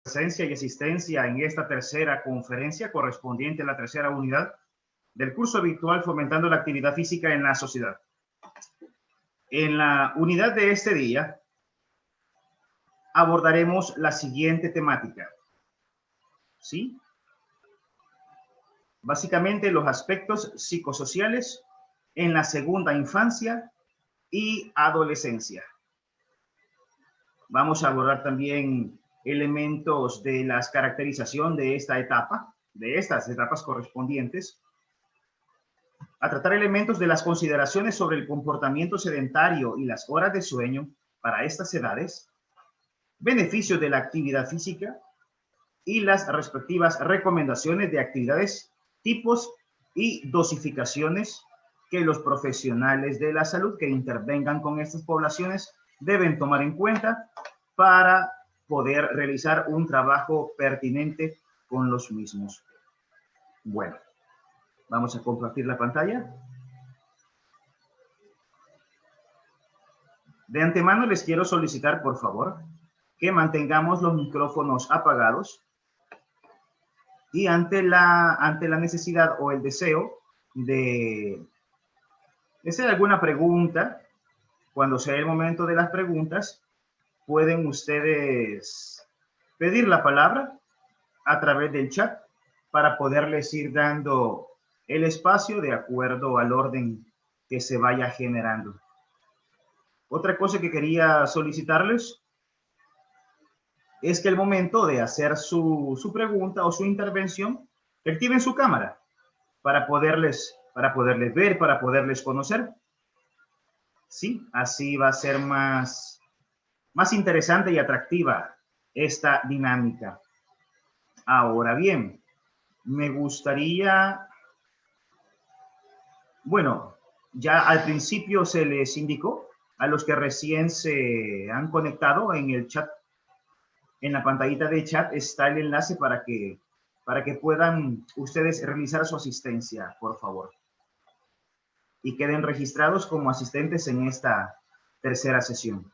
presencia y asistencia en esta tercera conferencia correspondiente a la tercera unidad del curso virtual Fomentando la Actividad Física en la Sociedad. En la unidad de este día abordaremos la siguiente temática. ¿Sí? Básicamente los aspectos psicosociales en la segunda infancia y adolescencia. Vamos a abordar también elementos de la caracterización de esta etapa, de estas etapas correspondientes, a tratar elementos de las consideraciones sobre el comportamiento sedentario y las horas de sueño para estas edades, beneficios de la actividad física y las respectivas recomendaciones de actividades, tipos y dosificaciones que los profesionales de la salud que intervengan con estas poblaciones deben tomar en cuenta para poder realizar un trabajo pertinente con los mismos. Bueno, vamos a compartir la pantalla. De antemano les quiero solicitar, por favor, que mantengamos los micrófonos apagados y ante la necesidad o el deseo de hacer alguna pregunta, cuando sea el momento de las preguntas, pueden ustedes pedir la palabra a través del chat para poderles ir dando el espacio de acuerdo al orden que se vaya generando. Otra cosa que quería solicitarles es que al momento de hacer su pregunta o su intervención, activen su cámara para poderles ver, para poderles conocer. Sí, así va a ser más interesante y atractiva esta dinámica. Ahora bien, me gustaría, bueno, ya al principio se les indicó a los que recién se han conectado en el chat, en la pantallita de chat está el enlace para que puedan ustedes realizar su asistencia, por favor. Y queden registrados como asistentes en esta tercera sesión.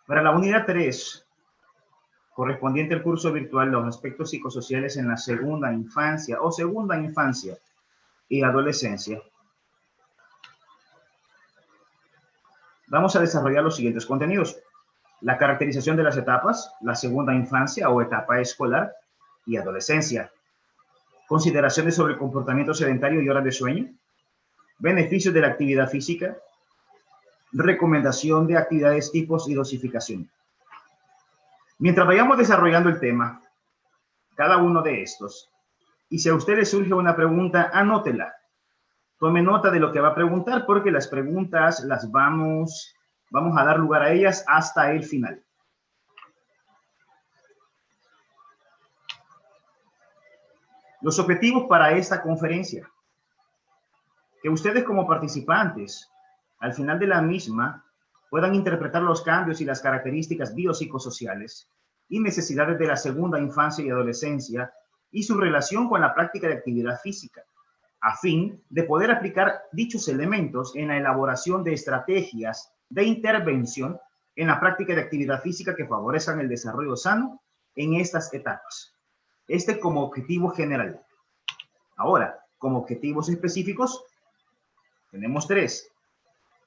Para la unidad 3, correspondiente al curso virtual, los aspectos psicosociales en la segunda infancia y adolescencia, vamos a desarrollar los siguientes contenidos. La caracterización de las etapas, la segunda infancia o etapa escolar y adolescencia. Consideraciones sobre el comportamiento sedentario y horas de sueño. Beneficios de la actividad física. Recomendación de actividades, tipos y dosificación. Mientras vayamos desarrollando el tema, cada uno de estos, y si a ustedes surge una pregunta, anótela. Tome nota de lo que va a preguntar porque las preguntas las vamos a dar lugar a ellas hasta el final. Los objetivos para esta conferencia. Que ustedes como participantes, al final de la misma, puedan interpretar los cambios y las características biopsicosociales y necesidades de la segunda infancia y adolescencia y su relación con la práctica de actividad física, a fin de poder aplicar dichos elementos en la elaboración de estrategias de intervención en la práctica de actividad física que favorezcan el desarrollo sano en estas etapas. Este como objetivo general. Ahora, como objetivos específicos, tenemos 3.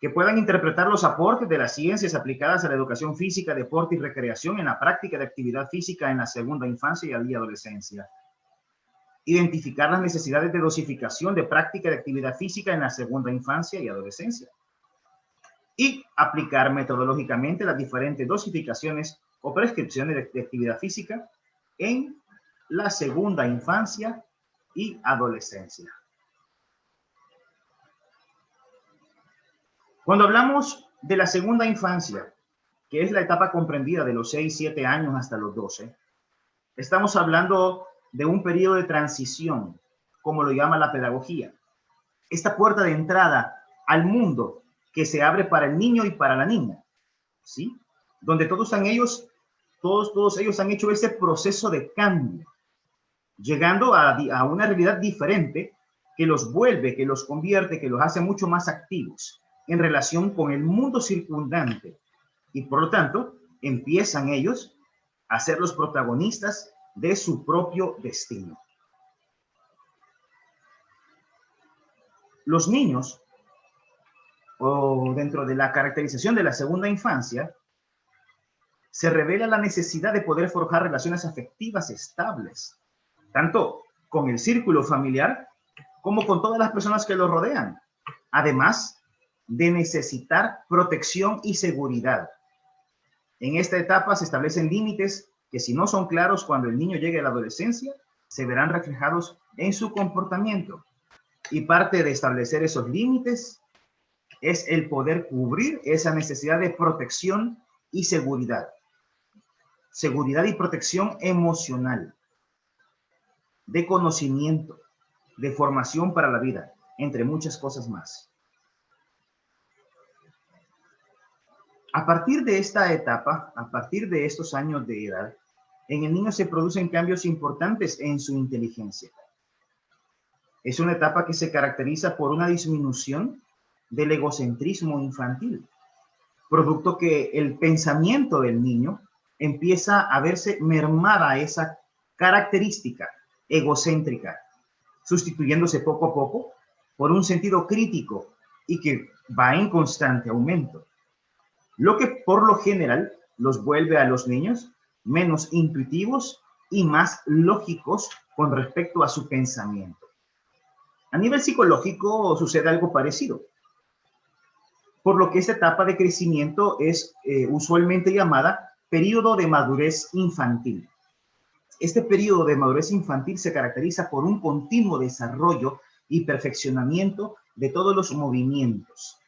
Que puedan interpretar los aportes de las ciencias aplicadas a la educación física, deporte y recreación en la práctica de actividad física en la segunda infancia y adolescencia. Identificar las necesidades de dosificación de práctica de actividad física en la segunda infancia y adolescencia. Y aplicar metodológicamente las diferentes dosificaciones o prescripciones de actividad física en la segunda infancia y adolescencia. Cuando hablamos de la segunda infancia, que es la etapa comprendida de los 6-7 años hasta los 12, estamos hablando de un periodo de transición, como lo llama la pedagogía. Esta puerta de entrada al mundo que se abre para el niño y para la niña, ¿sí? Donde todos ellos han hecho ese proceso de cambio, llegando a una realidad diferente que los vuelve, que los convierte, que los hace mucho más activos en relación con el mundo circundante. Y por lo tanto, empiezan ellos a ser los protagonistas de su propio destino. Los niños, o dentro de la caracterización de la segunda infancia, se revela la necesidad de poder forjar relaciones afectivas estables, tanto con el círculo familiar como con todas las personas que lo rodean, además de necesitar protección y seguridad. En esta etapa se establecen límites que, si no son claros cuando el niño llegue a la adolescencia, se verán reflejados en su comportamiento. Y parte de establecer esos límites es el poder cubrir esa necesidad de protección y seguridad. Seguridad y protección emocional, de conocimiento, de formación para la vida, entre muchas cosas más. A partir de esta etapa, a partir de estos años de edad, en el niño se producen cambios importantes en su inteligencia. Es una etapa que se caracteriza por una disminución del egocentrismo infantil, producto que el pensamiento del niño empieza a verse mermada esa característica egocéntrica, sustituyéndose poco a poco por un sentido crítico y que va en constante aumento, lo que por lo general los vuelve a los niños menos intuitivos y más lógicos con respecto a su pensamiento. A nivel psicológico sucede algo parecido, por lo que esta etapa de crecimiento es usualmente llamada periodo de madurez infantil. Este periodo de madurez infantil se caracteriza por un continuo desarrollo y perfeccionamiento de todos los movimientos,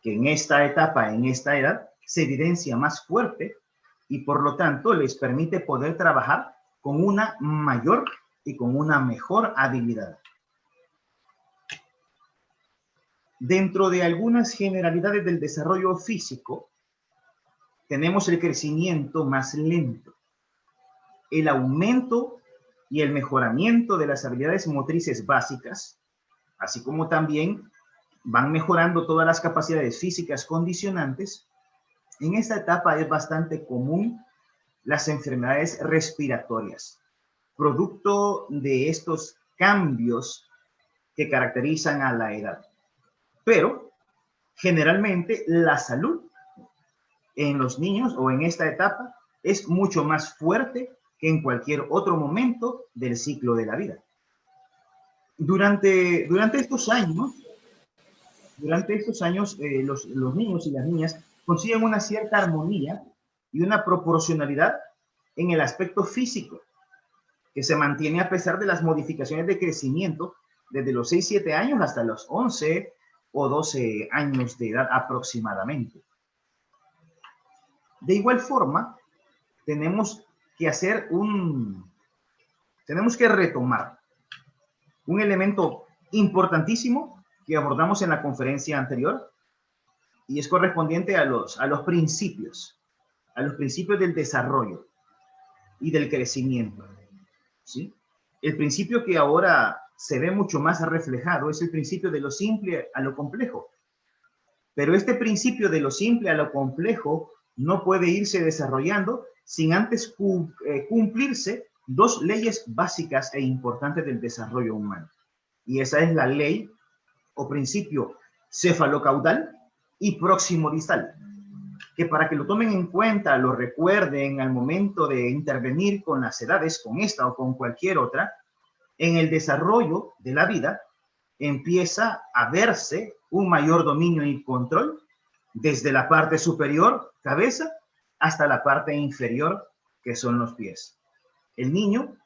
que en esta etapa, en esta edad, se evidencia más fuerte y por lo tanto les permite poder trabajar con una mayor y con una mejor habilidad. Dentro de algunas generalidades del desarrollo físico, tenemos el crecimiento más lento, el aumento y el mejoramiento de las habilidades motrices básicas, así como también van mejorando todas las capacidades físicas condicionantes. En esta etapa es bastante común las enfermedades respiratorias, producto de estos cambios que caracterizan a la edad. Pero generalmente la salud en los niños o en esta etapa es mucho más fuerte que en cualquier otro momento del ciclo de la vida. Durante estos años, los niños y las niñas consiguen una cierta armonía y una proporcionalidad en el aspecto físico, que se mantiene a pesar de las modificaciones de crecimiento desde los 6-7 años hasta los 11 o 12 años de edad aproximadamente. De igual forma, tenemos que retomar un elemento importantísimo que abordamos en la conferencia anterior y es correspondiente a los principios del desarrollo y del crecimiento, ¿sí? El principio que ahora se ve mucho más reflejado es el principio de lo simple a lo complejo. Pero este principio de lo simple a lo complejo no puede irse desarrollando sin antes cumplirse dos leyes básicas e importantes del desarrollo humano. Y esa es la ley o principio cefalocaudal y próximo-distal, que para que lo tomen en cuenta, lo recuerden al momento de intervenir con las edades, con esta o con cualquier otra, en el desarrollo de la vida empieza a verse un mayor dominio y control desde la parte superior, cabeza, hasta la parte inferior, que son los pies. El niño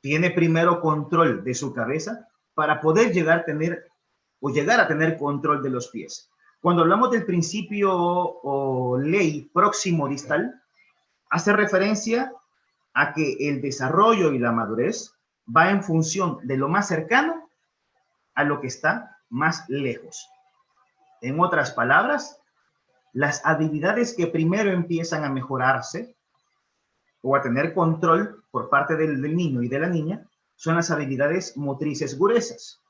tiene primero control de su cabeza para poder llegar a tener control de los pies. Cuando hablamos del principio o ley próximo distal, hace referencia a que el desarrollo y la madurez va en función de lo más cercano a lo que está más lejos. En otras palabras, las habilidades que primero empiezan a mejorarse o a tener control por parte del niño y de la niña son las habilidades motrices gruesas,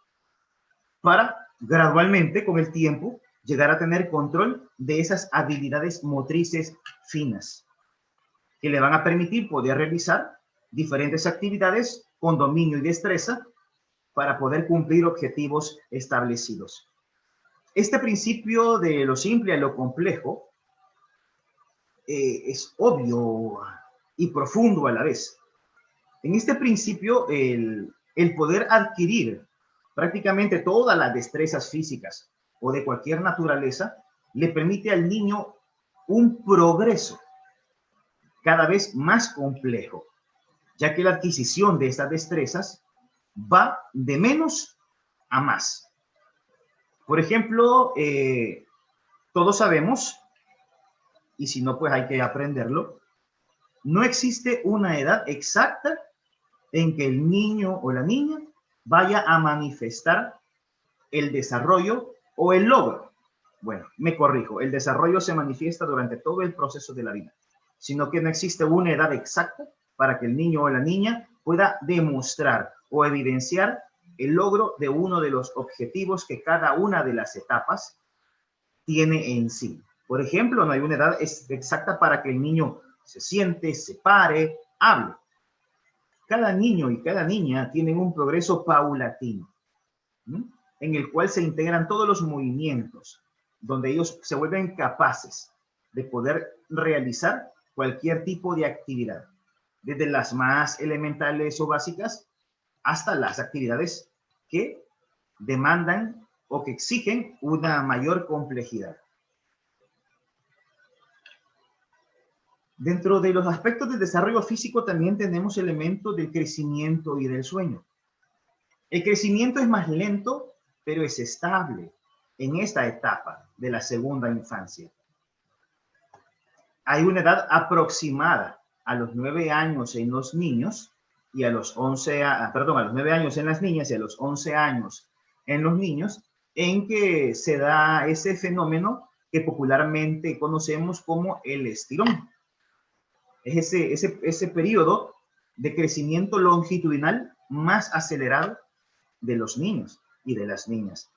para gradualmente, con el tiempo, llegar a tener control de esas habilidades motrices finas, que le van a permitir poder realizar diferentes actividades con dominio y destreza para poder cumplir objetivos establecidos. Este principio de lo simple a lo complejo es obvio y profundo a la vez. En este principio, el poder adquirir prácticamente todas las destrezas físicas o de cualquier naturaleza le permite al niño un progreso cada vez más complejo, ya que la adquisición de estas destrezas va de menos a más. Por ejemplo, todos sabemos, y si no, pues hay que aprenderlo, no existe una edad exacta en que el niño o la niña vaya a manifestar el desarrollo o el logro. Bueno, me corrijo, el desarrollo se manifiesta durante todo el proceso de la vida, sino que no existe una edad exacta para que el niño o la niña pueda demostrar o evidenciar el logro de uno de los objetivos que cada una de las etapas tiene en sí. Por ejemplo, no hay una edad exacta para que el niño se siente, se pare, hable. Cada niño y cada niña tienen un progreso paulatino, ¿sí?, en el cual se integran todos los movimientos, donde ellos se vuelven capaces de poder realizar cualquier tipo de actividad, desde las más elementales o básicas hasta las actividades que demandan o que exigen una mayor complejidad. Dentro de los aspectos del desarrollo físico también tenemos elementos del crecimiento y del sueño. El crecimiento es más lento, pero es estable en esta etapa de la segunda infancia. Hay una edad aproximada a los 9 años en los niños y a los 11, a los 9 años en las niñas y a los 11 años en los niños, en que se da ese fenómeno que popularmente conocemos como el estirón. Es ese periodo de crecimiento longitudinal más acelerado de los niños y de las niñas.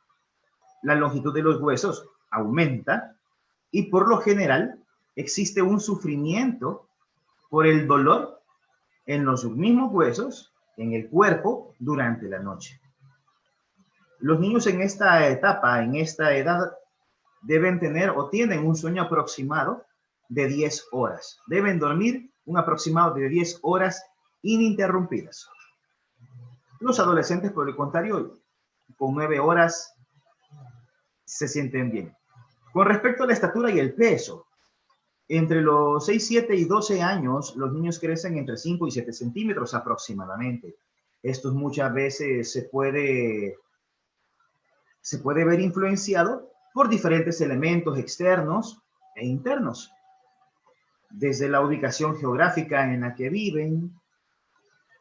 La longitud de los huesos aumenta y por lo general existe un sufrimiento por el dolor en los mismos huesos, en el cuerpo, durante la noche. Los niños en esta etapa, en esta edad, deben tener o tienen un sueño aproximado de 10 horas. Deben dormir un aproximado de 10 horas ininterrumpidas. Los adolescentes, por el contrario, con 9 horas se sienten bien. Con respecto a la estatura y el peso, entre los 6, 7 y 12 años, los niños crecen entre 5 y 7 centímetros aproximadamente. Esto muchas veces se puede ver influenciado por diferentes elementos externos e internos, desde la ubicación geográfica en la que viven,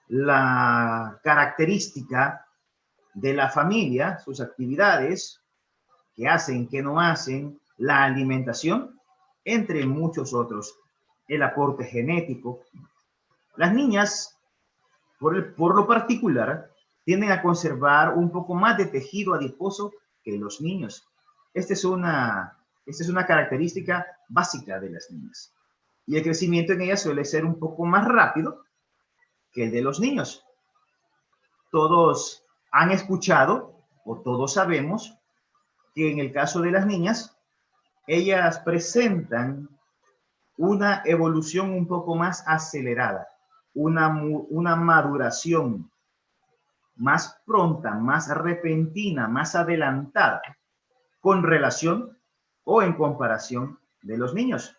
la característica de la familia, sus actividades, qué hacen, qué no hacen, la alimentación, entre muchos otros, el aporte genético. Las niñas, por lo particular, tienden a conservar un poco más de tejido adiposo que los niños. Esta es una característica básica de las niñas. Y el crecimiento en ellas suele ser un poco más rápido que el de los niños. Todos han escuchado, o todos sabemos, que en el caso de las niñas, ellas presentan una evolución un poco más acelerada, una maduración más pronta, más repentina, más adelantada, con relación o en comparación de los niños.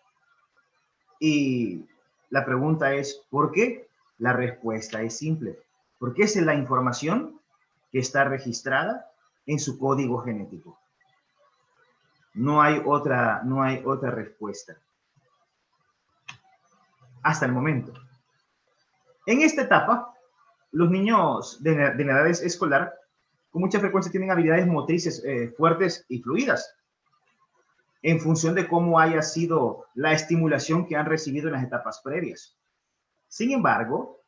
Y la pregunta es, ¿por qué? La respuesta es simple, porque esa es la información que está registrada en su código genético. No hay otra respuesta. Hasta el momento. En esta etapa, los niños de la edad escolar con mucha frecuencia tienen habilidades motrices fuertes y fluidas en función de cómo haya sido la estimulación que han recibido en las etapas previas. Sin embargo,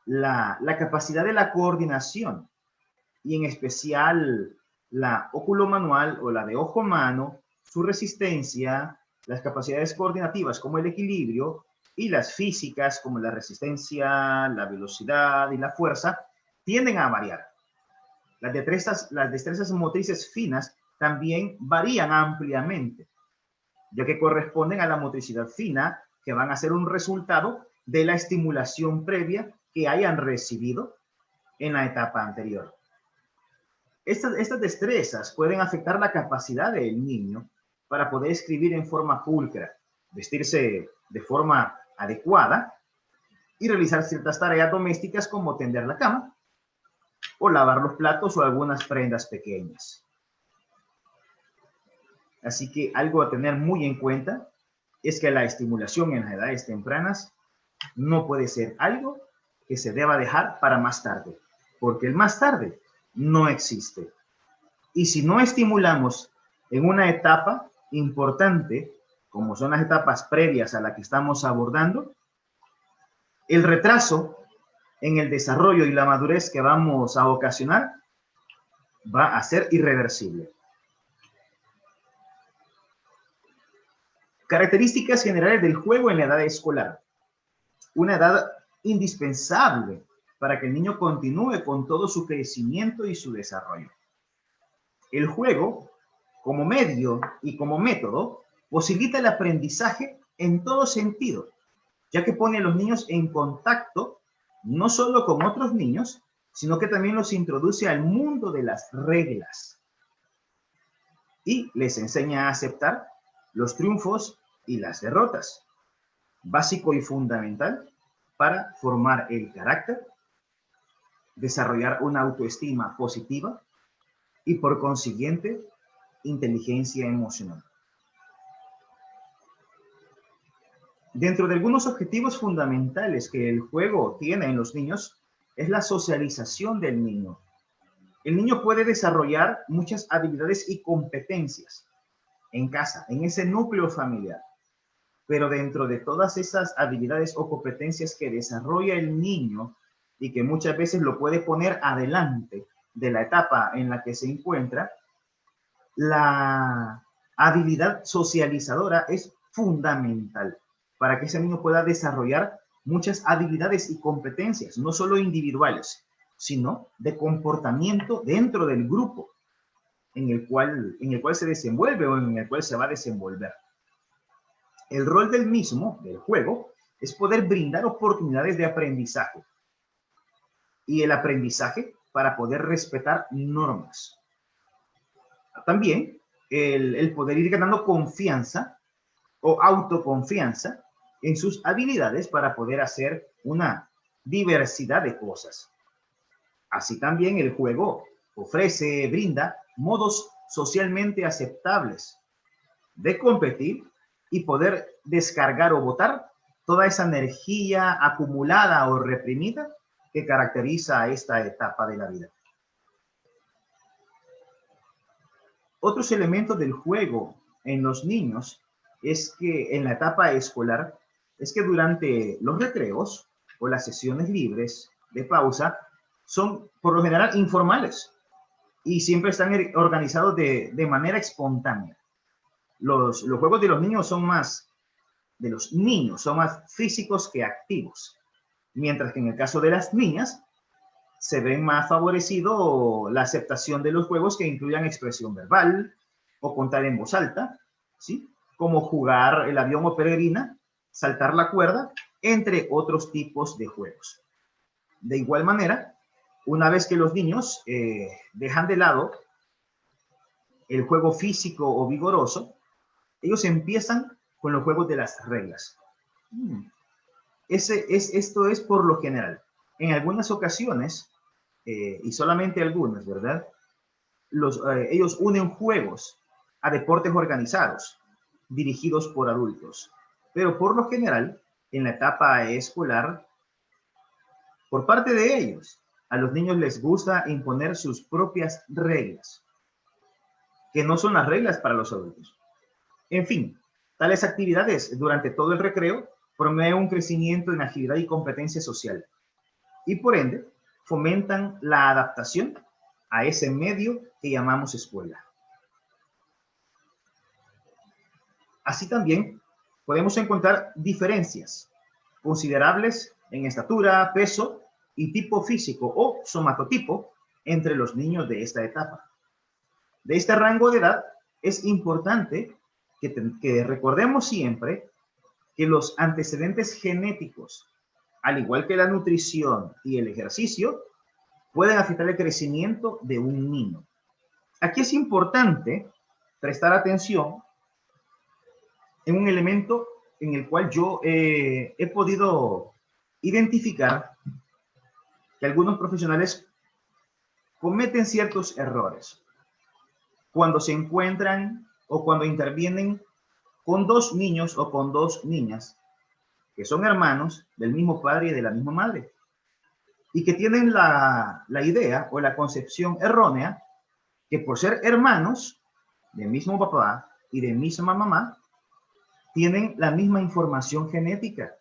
la capacidad de la coordinación y en especial la óculo-manual o la de ojo-mano, su resistencia, las capacidades coordinativas como el equilibrio y las físicas como la resistencia, la velocidad y la fuerza tienden a variar. Las destrezas motrices finas también varían ampliamente, ya que corresponden a la motricidad fina, que van a ser un resultado de la estimulación previa que hayan recibido en la etapa anterior. Estas destrezas pueden afectar la capacidad del niño para poder escribir en forma pulcra, vestirse de forma adecuada y realizar ciertas tareas domésticas como tender la cama o lavar los platos o algunas prendas pequeñas. Así que algo a tener muy en cuenta es que la estimulación en las edades tempranas no puede ser algo que se deba dejar para más tarde, porque el más tarde no existe. Y si no estimulamos en una etapa importante, como son las etapas previas a la que estamos abordando, el retraso en el desarrollo y la madurez que vamos a ocasionar va a ser irreversible. Características generales del juego en la edad escolar. Una edad indispensable para que el niño continúe con todo su crecimiento y su desarrollo. El juego, como medio y como método, posibilita el aprendizaje en todo sentido, ya que pone a los niños en contacto no solo con otros niños, sino que también los introduce al mundo de las reglas y les enseña a aceptar los triunfos y las derrotas, básico y fundamental para formar el carácter, desarrollar una autoestima positiva y por consiguiente inteligencia emocional. Dentro de algunos objetivos fundamentales que el juego tiene en los niños es la socialización del niño. El niño puede desarrollar muchas habilidades y competencias en casa, en ese núcleo familiar. Pero dentro de todas esas habilidades o competencias que desarrolla el niño y que muchas veces lo puede poner adelante de la etapa en la que se encuentra, la habilidad socializadora es fundamental para que ese niño pueda desarrollar muchas habilidades y competencias, no solo individuales, sino de comportamiento dentro del grupo en el cual se desenvuelve o en el cual se va a desenvolver. El rol del mismo, del juego, es poder brindar oportunidades de aprendizaje y el aprendizaje para poder respetar normas. También el poder ir ganando confianza o autoconfianza en sus habilidades para poder hacer una diversidad de cosas. Así también el juego brinda modos socialmente aceptables de competir y poder descargar o botar toda esa energía acumulada o reprimida que caracteriza a esta etapa de la vida. Otros elementos del juego en los niños es que en la etapa escolar, es que durante los recreos o las sesiones libres de pausa son por lo general informales y siempre están organizados de manera espontánea. Los juegos de los niños son más físicos que activos, mientras que en el caso de las niñas se ven más favorecido la aceptación de los juegos que incluyan expresión verbal o contar en voz alta, ¿sí? Como jugar el avión o peregrina, saltar la cuerda, entre otros tipos de juegos. De igual manera, una vez que los niños dejan de lado el juego físico o vigoroso, ellos empiezan con los juegos de las reglas. Esto es por lo general. En algunas ocasiones, y solamente algunas, ¿verdad? Ellos unen juegos a deportes organizados, dirigidos por adultos. Pero por lo general, en la etapa escolar, Por parte de ellos, a los niños les gusta imponer sus propias reglas, que no son las reglas para los adultos. En fin, tales actividades durante todo el recreo promueven un crecimiento en agilidad y competencia social y por ende fomentan la adaptación a ese medio que llamamos escuela. Así también podemos encontrar diferencias considerables en estatura, peso y tipo físico o somatotipo entre los niños de esta etapa. De este rango de edad es importante que recordemos siempre que los antecedentes genéticos, al igual que la nutrición y el ejercicio, pueden afectar el crecimiento de un niño. Aquí es importante prestar atención en un elemento en el cual yo he podido identificar que algunos profesionales cometen ciertos errores cuando se encuentran o cuando intervienen con dos niños o con dos niñas que son hermanos del mismo padre y de la misma madre y que tienen la idea o la concepción errónea que por ser hermanos del mismo papá y de misma mamá tienen la misma información genética.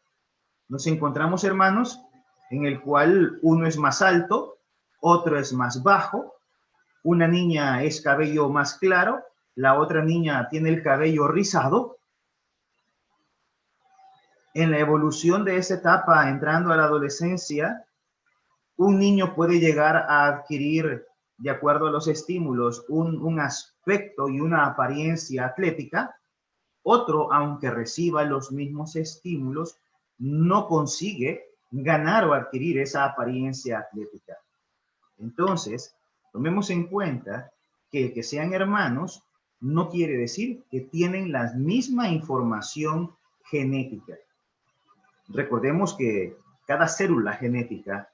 Nos encontramos hermanos en el cual uno es más alto, otro es más bajo, una niña es cabello más claro, la otra niña tiene el cabello rizado. En la evolución de esa etapa, entrando a la adolescencia, un niño puede llegar a adquirir, de acuerdo a los estímulos, un aspecto y una apariencia atlética. Otro, aunque reciba los mismos estímulos, no consigue ganar o adquirir esa apariencia atlética. Entonces, tomemos en cuenta que el que sean hermanos no quiere decir que tienen la misma información genética. Recordemos que cada célula genética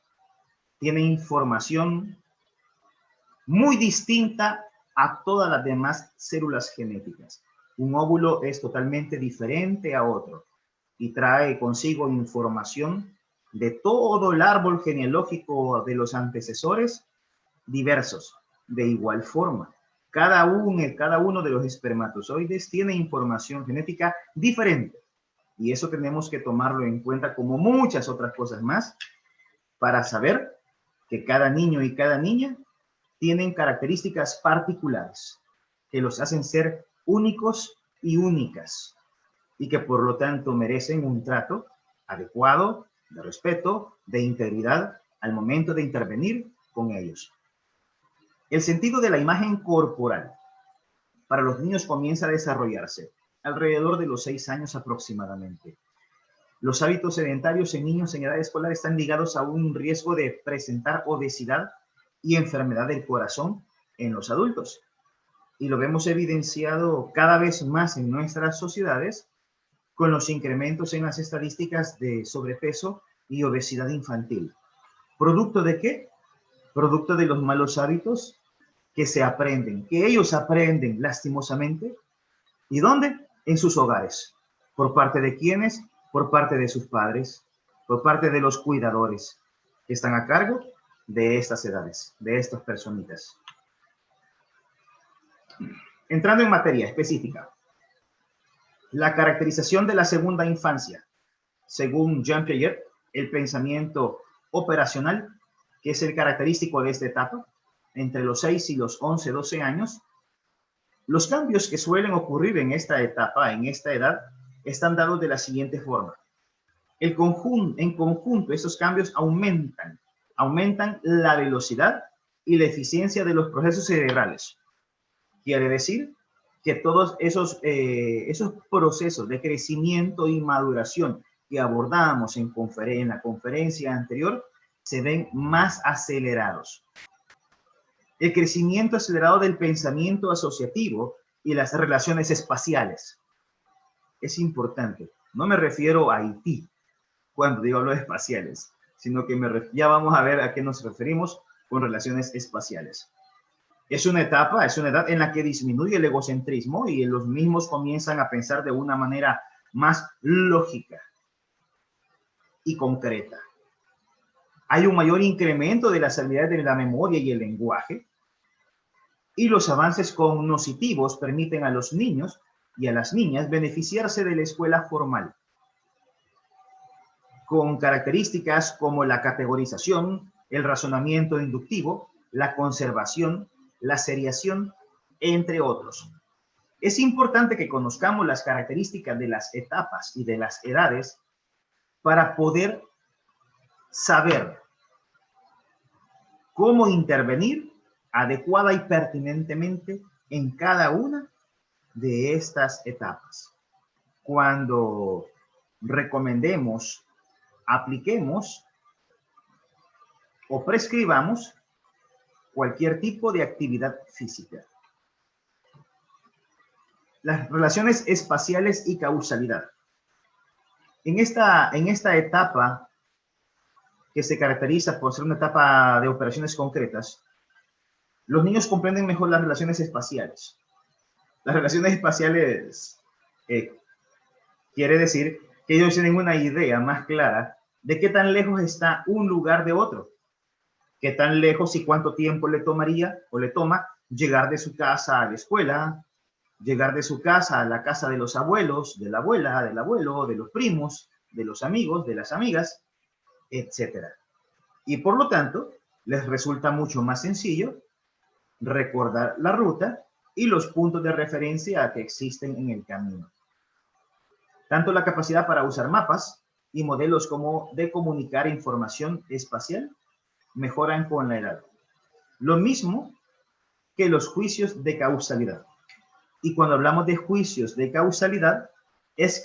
tiene información muy distinta a todas las demás células genéticas. Un óvulo es totalmente diferente a otro y trae consigo información de todo el árbol genealógico de los antecesores diversos. De igual forma, cada uno de los espermatozoides tiene información genética diferente y eso tenemos que tomarlo en cuenta como muchas otras cosas más para saber que cada niño y cada niña tienen características particulares que los hacen ser únicos y únicas y que por lo tanto merecen un trato adecuado, de respeto, de integridad al momento de intervenir con ellos. El sentido de la imagen corporal para los niños comienza a desarrollarse alrededor de los 6 años aproximadamente. Los hábitos sedentarios en niños en edad escolar están ligados a un riesgo de presentar obesidad y enfermedad del corazón en los adultos. Y lo vemos evidenciado cada vez más en nuestras sociedades con los incrementos en las estadísticas de sobrepeso y obesidad infantil. ¿Producto de qué? Producto de los malos hábitos que se aprenden, que ellos aprenden lastimosamente. ¿Y dónde? En sus hogares. ¿Por parte de quiénes? Por parte de sus padres, por parte de los cuidadores que están a cargo de estas edades, de estas personitas. Entrando en materia específica, la caracterización de la segunda infancia, según Jean Piaget, el pensamiento operacional, que es el característico de esta etapa, entre los 6 y los 11, 12 años, los cambios que suelen ocurrir en esta etapa, en esta edad, están dados de la siguiente forma. En conjunto, esos cambios aumentan la velocidad y la eficiencia de los procesos cerebrales. Quiere decir que todos esos procesos de crecimiento y maduración que abordamos en la conferencia anterior se ven más acelerados. El crecimiento acelerado del pensamiento asociativo y las relaciones espaciales. Es importante. No me refiero a Haití cuando digo los espaciales, sino que ya vamos a ver a qué nos referimos con relaciones espaciales. Es una edad en la que disminuye el egocentrismo y los mismos comienzan a pensar de una manera más lógica y concreta. Hay un mayor incremento de las habilidades de la memoria y el lenguaje, y los avances cognitivos permiten a los niños y a las niñas beneficiarse de la escuela formal, con características como la categorización, el razonamiento inductivo, la conservación, la seriación, entre otros. Es importante que conozcamos las características de las etapas y de las edades para poder saber cómo intervenir adecuada y pertinentemente en cada una de estas etapas. Cuando recomendemos, apliquemos o prescribamos cualquier tipo de actividad física. Las relaciones espaciales y causalidad. En esta etapa, que se caracteriza por ser una etapa de operaciones concretas, los niños comprenden mejor las relaciones espaciales. Las relaciones espaciales quiere decir que ellos tienen una idea más clara de qué tan lejos está un lugar de otro, qué tan lejos y cuánto tiempo le tomaría o le toma llegar de su casa a la escuela, llegar de su casa a la casa de los abuelos, de la abuela, del abuelo, de los primos, de los amigos, de las amigas, etc. Y por lo tanto, les resulta mucho más sencillo recordar la ruta y los puntos de referencia que existen en el camino. Tanto la capacidad para usar mapas y modelos como de comunicar información espacial mejoran con la edad. Lo mismo que los juicios de causalidad. Y cuando hablamos de juicios de causalidad, es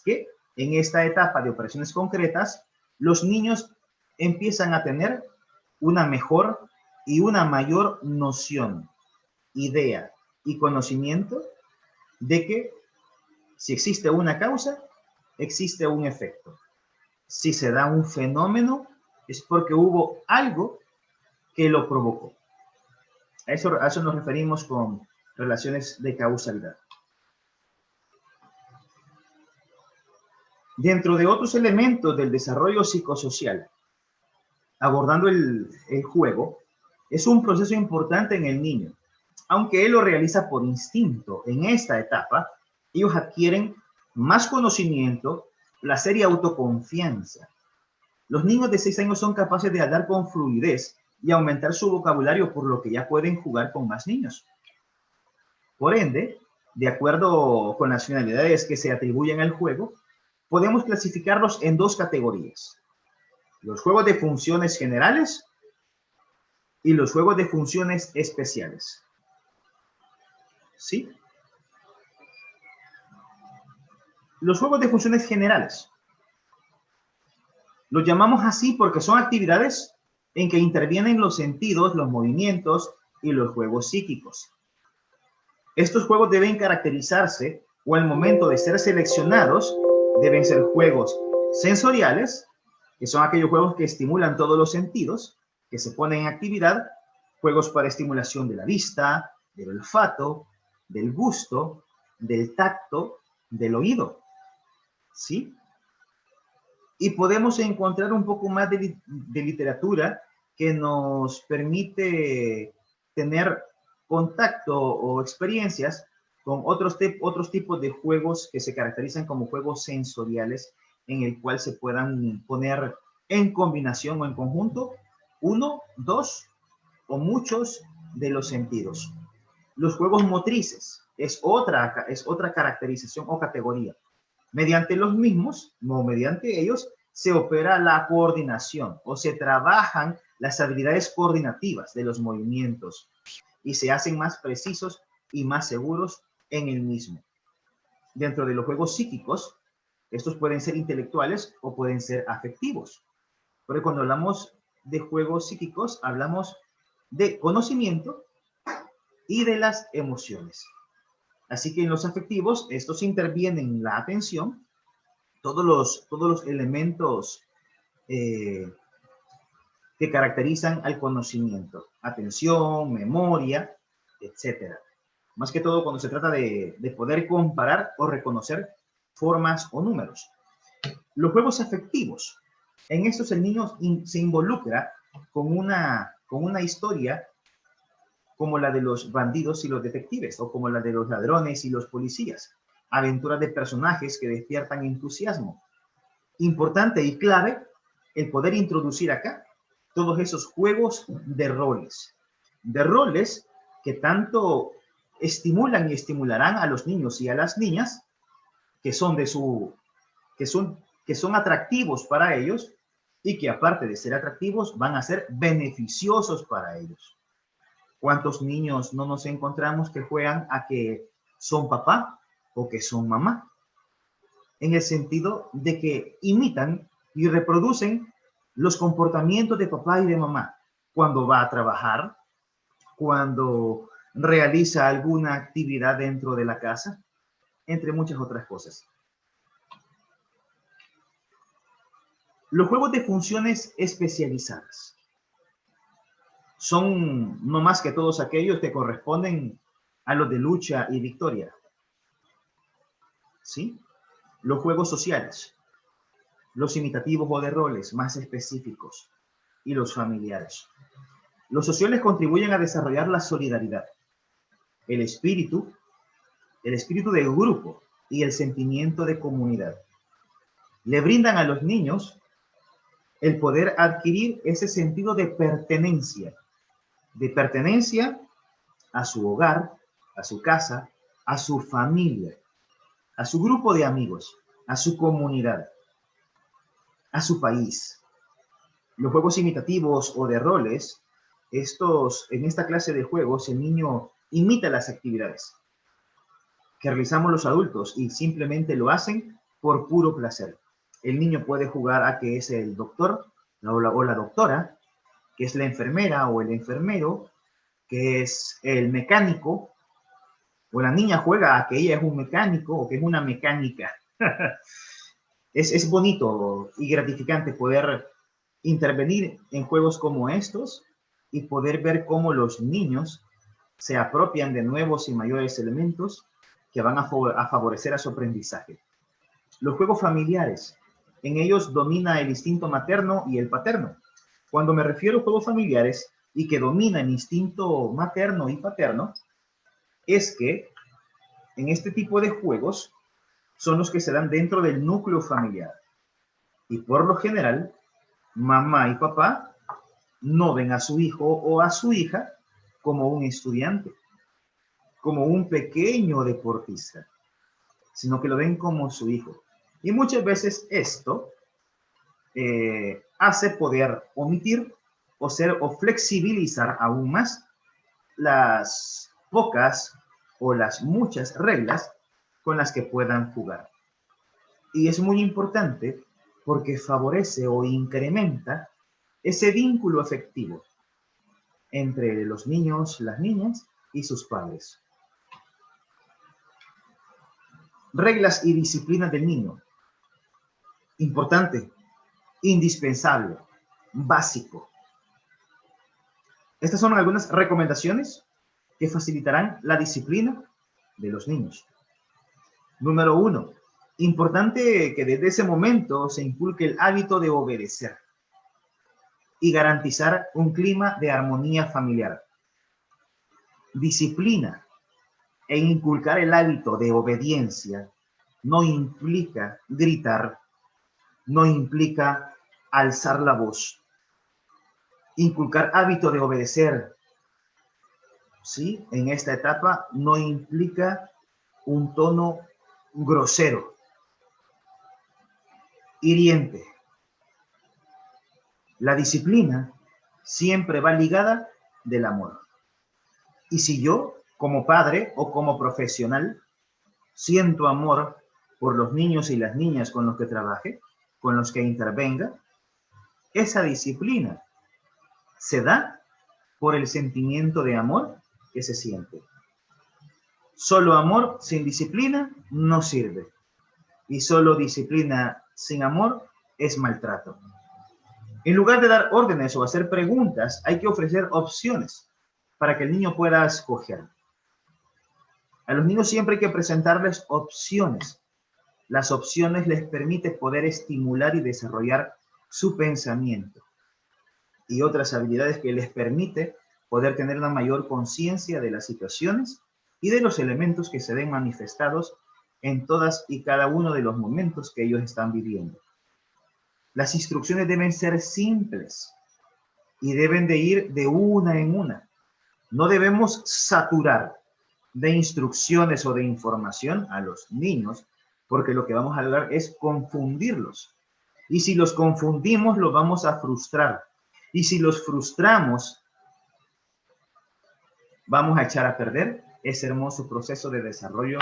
que en esta etapa de operaciones concretas, los niños empiezan a tener una mejor y una mayor noción, idea y conocimiento de que si existe una causa, existe un efecto. Si se da un fenómeno, es porque hubo algo que lo provocó. A eso nos referimos con relaciones de causalidad. Dentro de otros elementos del desarrollo psicosocial, abordando el juego, es un proceso importante en el niño. Aunque él lo realiza por instinto en esta etapa, ellos adquieren más conocimiento, placer y autoconfianza. Los niños de 6 años son capaces de hablar con fluidez y aumentar su vocabulario, por lo que ya pueden jugar con más niños. Por ende, de acuerdo con las finalidades que se atribuyen al juego, podemos clasificarlos en dos categorías: los juegos de funciones generales y los juegos de funciones especiales. ¿Sí? Los juegos de funciones generales los llamamos así porque son actividades en que intervienen los sentidos, los movimientos y los juegos psíquicos. Estos juegos deben caracterizarse, o al momento de ser seleccionados, deben ser juegos sensoriales, que son aquellos juegos que estimulan todos los sentidos, que se ponen en actividad, juegos para estimulación de la vista, del olfato, del gusto, del tacto, del oído. ¿Sí? Y podemos encontrar un poco más de literatura que nos permite tener contacto o experiencias con otros tipos de juegos que se caracterizan como juegos sensoriales, en el cual se puedan poner en combinación o en conjunto uno, dos o muchos de los sentidos. Los juegos motrices es otra caracterización o categoría. Mediante los mismos, no mediante ellos, se opera la coordinación o se trabajan las habilidades coordinativas de los movimientos y se hacen más precisos y más seguros en el mismo. Dentro de los juegos psíquicos, estos pueden ser intelectuales o pueden ser afectivos. Porque cuando hablamos de juegos psíquicos, hablamos de conocimiento y de las emociones. Así que en los afectivos, estos intervienen en la atención, todos los elementos que caracterizan al conocimiento, atención, memoria, etc. Más que todo cuando se trata de poder comparar o reconocer formas o números. Los juegos afectivos En estos el niño se involucra con una historia como la de los bandidos y los detectives, o como la de los ladrones y los policías. Aventuras de personajes que despiertan entusiasmo. Importante y clave el poder introducir acá todos esos juegos de roles que tanto estimulan y estimularán a los niños y a las niñas que son atractivos para ellos y que aparte de ser atractivos van a ser beneficiosos para ellos. ¿Cuántos niños no nos encontramos que juegan a que son papá o que son mamá? En el sentido de que imitan y reproducen los comportamientos de papá y de mamá cuando va a trabajar, cuando realiza alguna actividad dentro de la casa, entre muchas otras cosas. Los juegos de funciones especializadas son no más que todos aquellos que corresponden a los de lucha y victoria. ¿Sí? Los juegos sociales, los imitativos o de roles más específicos y los familiares. Los sociales contribuyen a desarrollar la solidaridad, el espíritu de grupo y el sentimiento de comunidad. Le brindan a los niños el poder adquirir ese sentido de pertenencia a su hogar, a su casa, a su familia, a su grupo de amigos, a su comunidad, a su país. Los juegos imitativos o de roles, en esta clase de juegos, el niño imita las actividades que realizamos los adultos y simplemente lo hacen por puro placer. El niño puede jugar a que es el doctor o la doctora, que es la enfermera o el enfermero, que es el mecánico, o la niña juega a que ella es un mecánico o que es una mecánica. Es bonito y gratificante poder intervenir en juegos como estos y poder ver cómo los niños se apropian de nuevos y mayores elementos que van a favorecer a su aprendizaje. Los juegos familiares, en ellos domina el instinto materno y el paterno. Cuando me refiero a juegos familiares y que domina el instinto materno y paterno, es que en este tipo de juegos son los que se dan dentro del núcleo familiar. Y por lo general, mamá y papá no ven a su hijo o a su hija como un estudiante, como un pequeño deportista, sino que lo ven como su hijo. Y muchas veces esto hace poder omitir o flexibilizar aún más las pocas o las muchas reglas con las que puedan jugar. Y es muy importante porque favorece o incrementa ese vínculo afectivo entre los niños, las niñas y sus padres. Reglas y disciplinas del niño. Importante, indispensable, básico. Estas son algunas recomendaciones que facilitarán la disciplina de los niños. Número 1. Importante que desde ese momento se inculque el hábito de obedecer y garantizar un clima de armonía familiar. Disciplina e inculcar el hábito de obediencia no implica gritar, no implica alzar la voz. Inculcar hábito de obedecer, ¿sí? En esta etapa no implica un tono grosero, hiriente. La disciplina siempre va ligada del amor. Y si yo, como padre o como profesional, siento amor por los niños y las niñas con los que trabaje, con los que intervenga, esa disciplina se da por el sentimiento de amor que se siente. Solo amor sin disciplina no sirve. Y solo disciplina sin amor es maltrato. En lugar de dar órdenes o hacer preguntas, hay que ofrecer opciones para que el niño pueda escoger. A los niños siempre hay que presentarles opciones. Las opciones les permiten poder estimular y desarrollar su pensamiento y otras habilidades que les permite poder tener una mayor conciencia de las situaciones y de los elementos que se ven manifestados en todas y cada uno de los momentos que ellos están viviendo. Las instrucciones deben ser simples y deben de ir de una en una. No debemos saturar de instrucciones o de información a los niños, porque lo que vamos a lograr es confundirlos. Y si los confundimos, los vamos a frustrar. Y si los frustramos, vamos a echar a perder ese hermoso proceso de desarrollo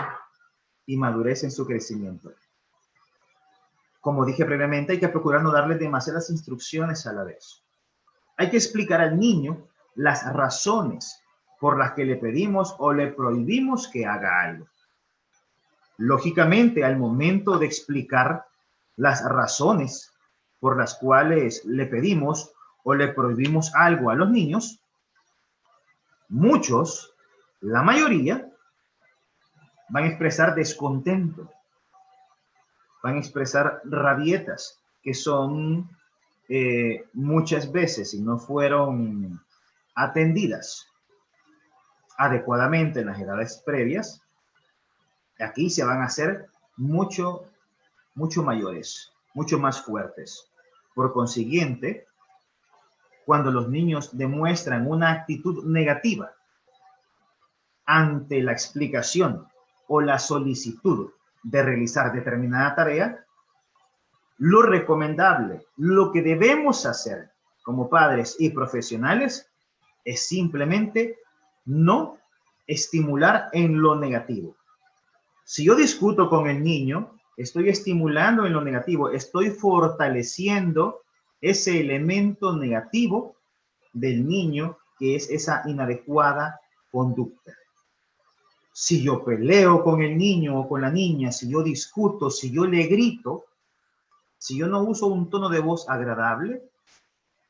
y madurez en su crecimiento. Como dije previamente, hay que procurar no darle demasiadas instrucciones a la vez. Hay que explicar al niño las razones por las que le pedimos o le prohibimos que haga algo. Lógicamente, al momento de explicar las razones por las cuales le pedimos o le prohibimos algo a los niños, muchos, la mayoría, van a expresar descontento, van a expresar rabietas, que son muchas veces, si no fueron atendidas adecuadamente en las edades previas, aquí se van a hacer mucho mayores, mucho más fuertes. Por consiguiente, cuando los niños demuestran una actitud negativa ante la explicación o la solicitud de realizar determinada tarea, lo recomendable, lo que debemos hacer como padres y profesionales es simplemente no estimular en lo negativo. Si yo discuto con el niño, estoy estimulando en lo negativo, estoy fortaleciendo ese elemento negativo del niño, que es esa inadecuada conducta. Si yo peleo con el niño o con la niña, si yo discuto, si yo le grito, si yo no uso un tono de voz agradable,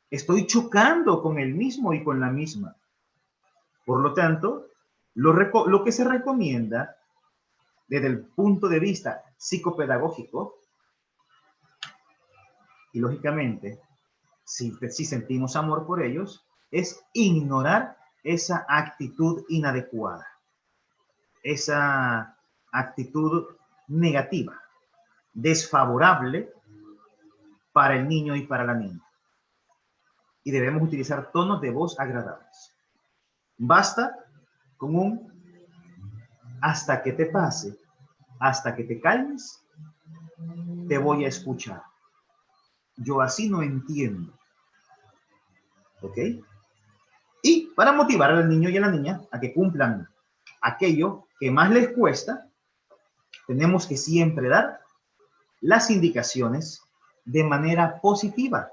estoy chocando con el mismo y con la misma. Por lo tanto, lo que se recomienda desde el punto de vista psicopedagógico, y lógicamente, si sentimos amor por ellos, es ignorar esa actitud inadecuada, esa actitud negativa, desfavorable para el niño y para la niña. Y debemos utilizar tonos de voz agradables. Basta con un hasta que te pase, hasta que te calmes, te voy a escuchar. Yo así no entiendo. ¿Ok? Y para motivar al niño y a la niña a que cumplan aquello que más les cuesta, tenemos que siempre dar las indicaciones de manera positiva.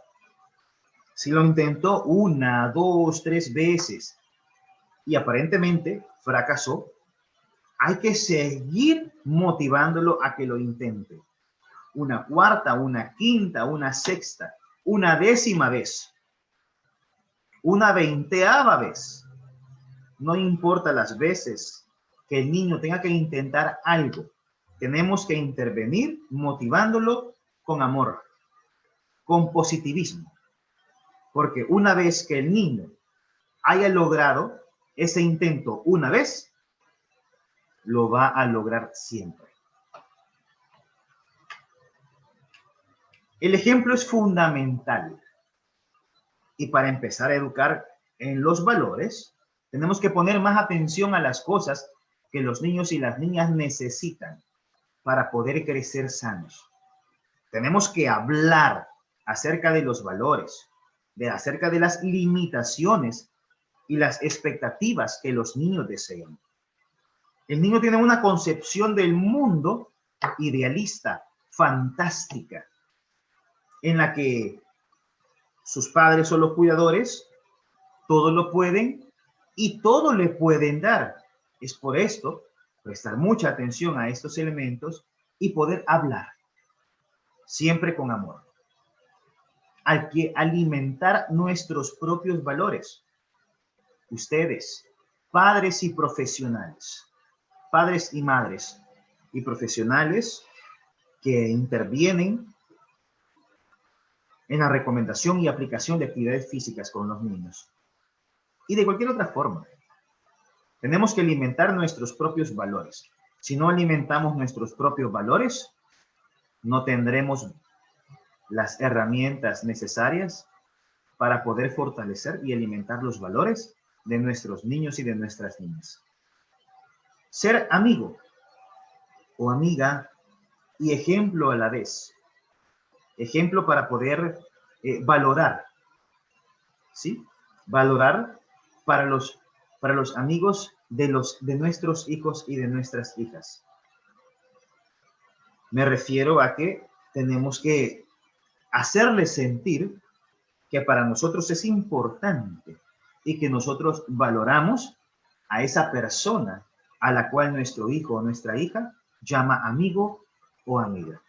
Si lo intentó 1, 2, 3 veces y aparentemente fracasó, hay que seguir motivándolo a que lo intente. Una cuarta, una quinta, una sexta, una 10ª vez, una 20ª vez. No importa las veces que el niño tenga que intentar algo, tenemos que intervenir motivándolo con amor, con positivismo. Porque una vez que el niño haya logrado ese intento una vez, lo va a lograr siempre. El ejemplo es fundamental. Y para empezar a educar en los valores, tenemos que poner más atención a las cosas que los niños y las niñas necesitan para poder crecer sanos. Tenemos que hablar acerca de los valores, acerca de las limitaciones y las expectativas que los niños desean. El niño tiene una concepción del mundo idealista, fantástica, en la que sus padres o los cuidadores todo lo pueden y todo le pueden dar. Es por esto prestar mucha atención a estos elementos y poder hablar siempre con amor. Hay que alimentar nuestros propios valores. Ustedes, padres y profesionales, padres y madres y profesionales que intervienen en la recomendación y aplicación de actividades físicas con los niños. Y de cualquier otra forma, tenemos que alimentar nuestros propios valores. Si no alimentamos nuestros propios valores, no tendremos las herramientas necesarias para poder fortalecer y alimentar los valores de nuestros niños y de nuestras niñas. Ser amigo o amiga y ejemplo a la vez. Ejemplo para poder valorar, ¿sí? Valorar para los amigos de nuestros hijos y de nuestras hijas. Me refiero a que tenemos que hacerles sentir que para nosotros es importante y que nosotros valoramos a esa persona a la cual nuestro hijo o nuestra hija llama amigo o amiga.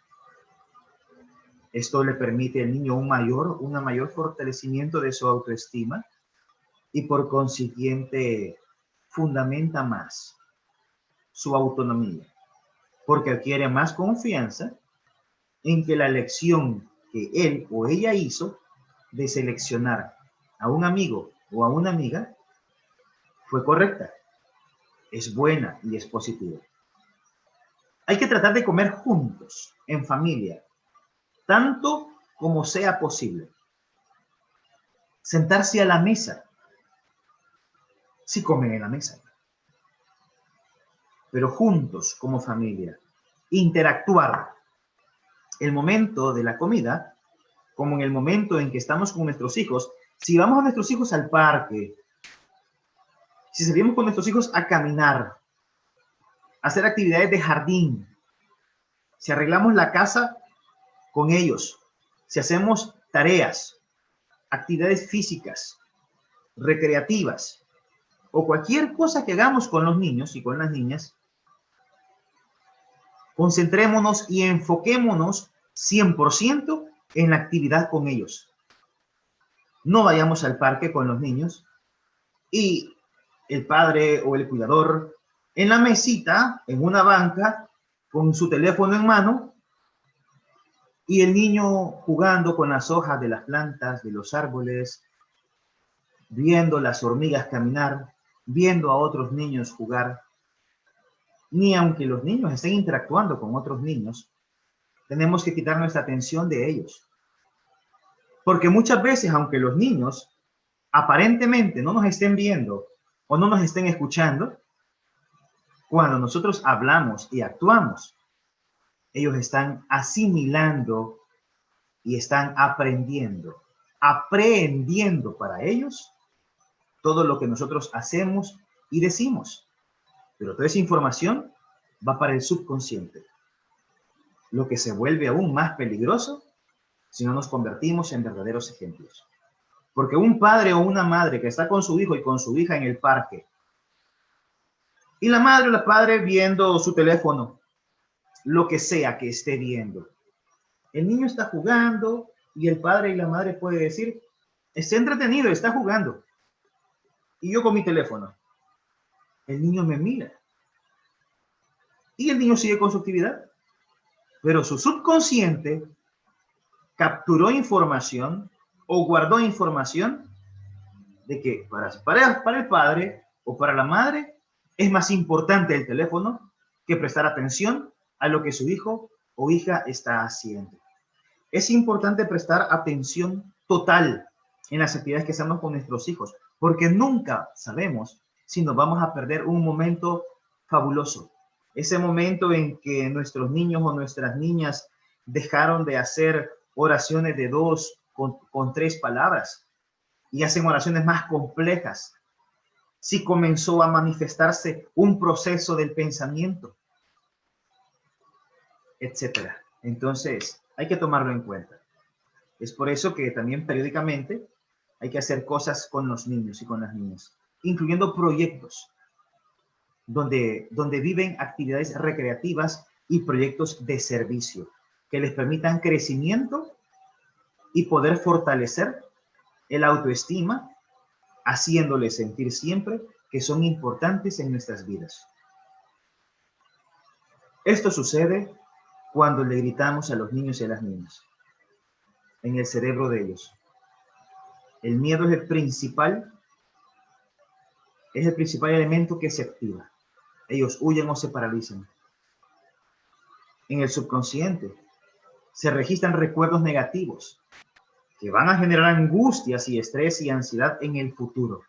Esto le permite al niño un mayor fortalecimiento de su autoestima y por consiguiente fundamenta más su autonomía, porque adquiere más confianza en que la elección que él o ella hizo de seleccionar a un amigo o a una amiga fue correcta, es buena y es positiva. Hay que tratar de comer juntos, en familia, tanto como sea posible. Sentarse a la mesa, si comen en la mesa, pero juntos como familia, interactuar el momento de la comida como en el momento en que estamos con nuestros hijos. Si vamos a nuestros hijos al parque, si salimos con nuestros hijos a caminar, a hacer actividades de jardín, si arreglamos la casa con ellos, si hacemos tareas, actividades físicas, recreativas, o cualquier cosa que hagamos con los niños y con las niñas, concentrémonos y enfoquémonos 100% en la actividad con ellos. No vayamos al parque con los niños y el padre o el cuidador en la mesita, en una banca, con su teléfono en mano, y el niño jugando con las hojas de las plantas, de los árboles, viendo las hormigas caminar, viendo a otros niños jugar. Ni aunque los niños estén interactuando con otros niños, tenemos que quitar nuestra atención de ellos. Porque muchas veces, aunque los niños aparentemente no nos estén viendo o no nos estén escuchando, cuando nosotros hablamos y actuamos, ellos están asimilando y están aprendiendo para ellos todo lo que nosotros hacemos y decimos. Pero toda esa información va para el subconsciente, lo que se vuelve aún más peligroso si no nos convertimos en verdaderos ejemplos. Porque un padre o una madre que está con su hijo y con su hija en el parque, y la madre o el padre viendo su teléfono, lo que sea que esté viendo, el niño está jugando y el padre y la madre puede decir, está entretenido, está jugando, y yo con mi teléfono. El niño me mira y el niño sigue con su actividad, pero su subconsciente capturó información o guardó información de que para el padre o para la madre es más importante el teléfono que prestar atención a lo que su hijo o hija está haciendo. Es importante prestar atención total en las actividades que hacemos con nuestros hijos, porque nunca sabemos si nos vamos a perder un momento fabuloso. Ese momento en que nuestros niños o nuestras niñas dejaron de hacer oraciones de 2 con 3 palabras y hacen oraciones más complejas. Si comenzó a manifestarse un proceso del pensamiento, etcétera. Entonces, hay que tomarlo en cuenta. Es por eso que también periódicamente hay que hacer cosas con los niños y con las niñas, incluyendo proyectos donde viven actividades recreativas y proyectos de servicio que les permitan crecimiento y poder fortalecer el autoestima, haciéndoles sentir siempre que son importantes en nuestras vidas. Esto sucede cuando le gritamos a los niños y a las niñas. en el cerebro de ellos. El miedo es el principal elemento que se activa. Ellos huyen o se paralizan. En el subconsciente se registran recuerdos negativos que van a generar angustias y estrés y ansiedad en el futuro.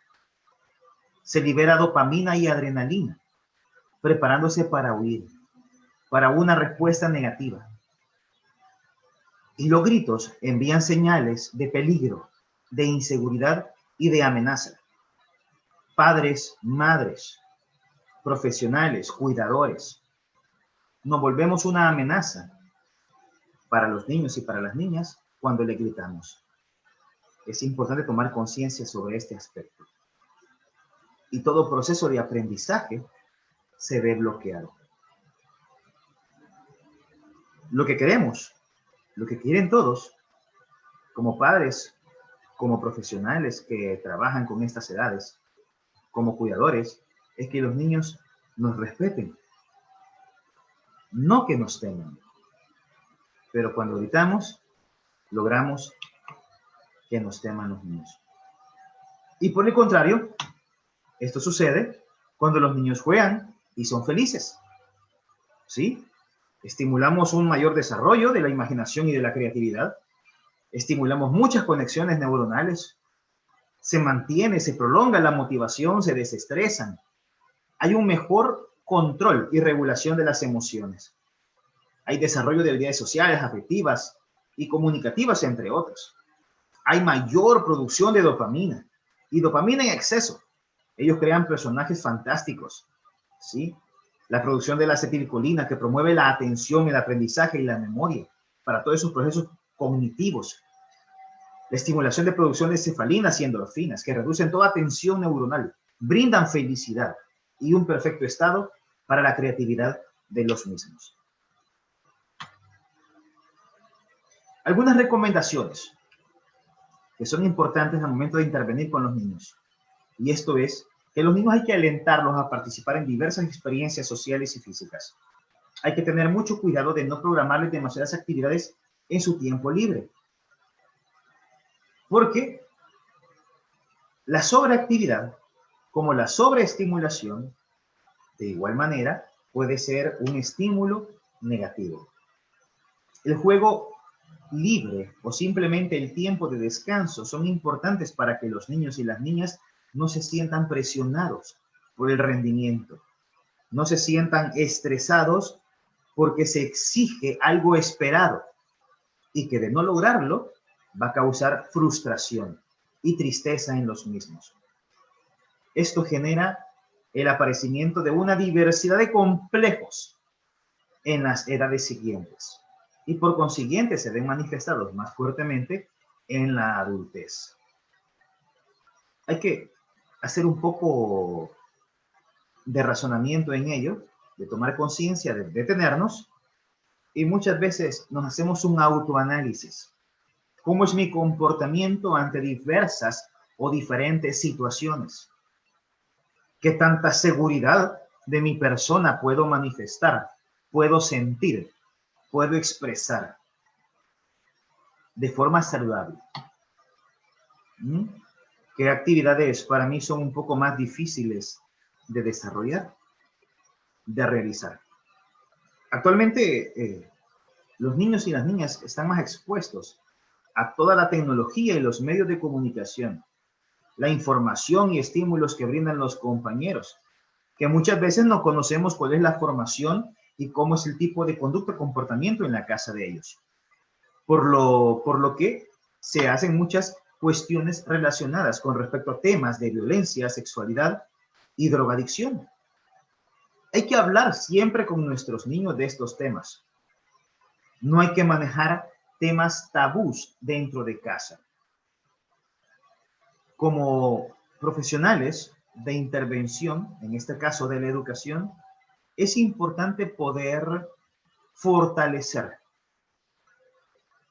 Se libera dopamina y adrenalina, preparándose para huir, para una respuesta negativa. Y los gritos envían señales de peligro, de inseguridad y de amenaza. Padres, madres, profesionales, cuidadores, nos volvemos una amenaza para los niños y para las niñas cuando le gritamos. Es importante tomar conciencia sobre este aspecto. Y todo proceso de aprendizaje se ve bloqueado. Lo que queremos, lo que quieren todos, como padres, como profesionales que trabajan con estas edades, como cuidadores, es que los niños nos respeten, no que nos teman. Pero cuando gritamos, logramos que nos teman los niños. Y por el contrario, esto sucede cuando los niños juegan y son felices. ¿Sí? Estimulamos un mayor desarrollo de la imaginación y de la creatividad. Estimulamos muchas conexiones neuronales. Se mantiene, se prolonga la motivación, se desestresan. Hay un mejor control y regulación de las emociones. Hay desarrollo de habilidades sociales, afectivas y comunicativas, entre otras. Hay mayor producción de dopamina y dopamina en exceso. Ellos crean personajes fantásticos, ¿sí? La producción de la acetilcolina que promueve la atención, el aprendizaje y la memoria para todos esos procesos cognitivos. La estimulación de producción de cefalinas y endorfinas que reducen toda tensión neuronal, brindan felicidad y un perfecto estado para la creatividad de los mismos. Algunas recomendaciones que son importantes al momento de intervenir con los niños. Y esto es que los niños hay que alentarlos a participar en diversas experiencias sociales y físicas. Hay que tener mucho cuidado de no programarles demasiadas actividades en su tiempo libre. Porque la sobreactividad, como la sobreestimulación, de igual manera, puede ser un estímulo negativo. El juego libre o simplemente el tiempo de descanso son importantes para que los niños y las niñas no se sientan presionados por el rendimiento, no se sientan estresados porque se exige algo esperado y que de no lograrlo va a causar frustración y tristeza en los mismos. Esto genera el aparecimiento de una diversidad de complejos en las edades siguientes y por consiguiente se ven manifestados más fuertemente en la adultez. Hay que hacer un poco de razonamiento en ello, de tomar conciencia, de detenernos, y muchas veces nos hacemos un autoanálisis. ¿Cómo es mi comportamiento ante diversas o diferentes situaciones? ¿Qué tanta seguridad de mi persona puedo manifestar, puedo sentir, puedo expresar de forma saludable? ¿Qué actividades para mí son un poco más difíciles de desarrollar, de realizar? Actualmente, los niños y las niñas están más expuestos a toda la tecnología y los medios de comunicación, la información y estímulos que brindan los compañeros, que muchas veces no conocemos cuál es la formación y cómo es el tipo de conducta, comportamiento en la casa de ellos. Por lo que se hacen muchas cuestiones relacionadas con respecto a temas de violencia, sexualidad y drogadicción. Hay que hablar siempre con nuestros niños de estos temas. No hay que manejar temas tabús dentro de casa. Como profesionales de intervención, en este caso de la educación, es importante poder fortalecer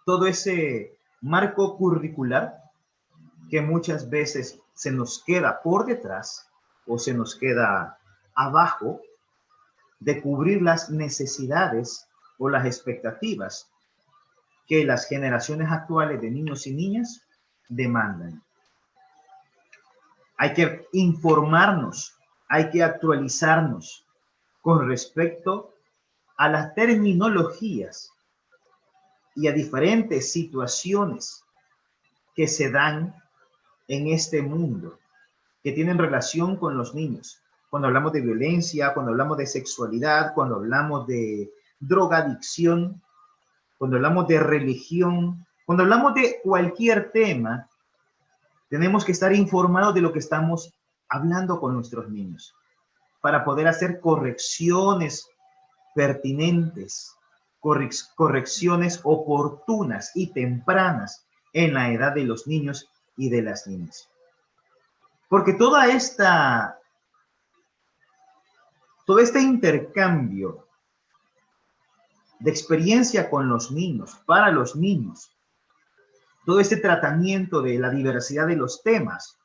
todo ese marco curricular que muchas veces se nos queda por detrás o se nos queda abajo de cubrir las necesidades o las expectativas que las generaciones actuales de niños y niñas demandan. Hay que informarnos, hay que actualizarnos con respecto a las terminologías y a diferentes situaciones que se dan en este mundo, que tienen relación con los niños. Cuando hablamos de violencia, cuando hablamos de sexualidad, cuando hablamos de drogadicción, cuando hablamos de religión, cuando hablamos de cualquier tema, tenemos que estar informados de lo que estamos hablando con nuestros niños para poder hacer correcciones pertinentes, correcciones oportunas y tempranas en la edad de los niños y de las niñas. Porque todo este intercambio de experiencia con los niños, para los niños, todo este tratamiento de la diversidad de los temas,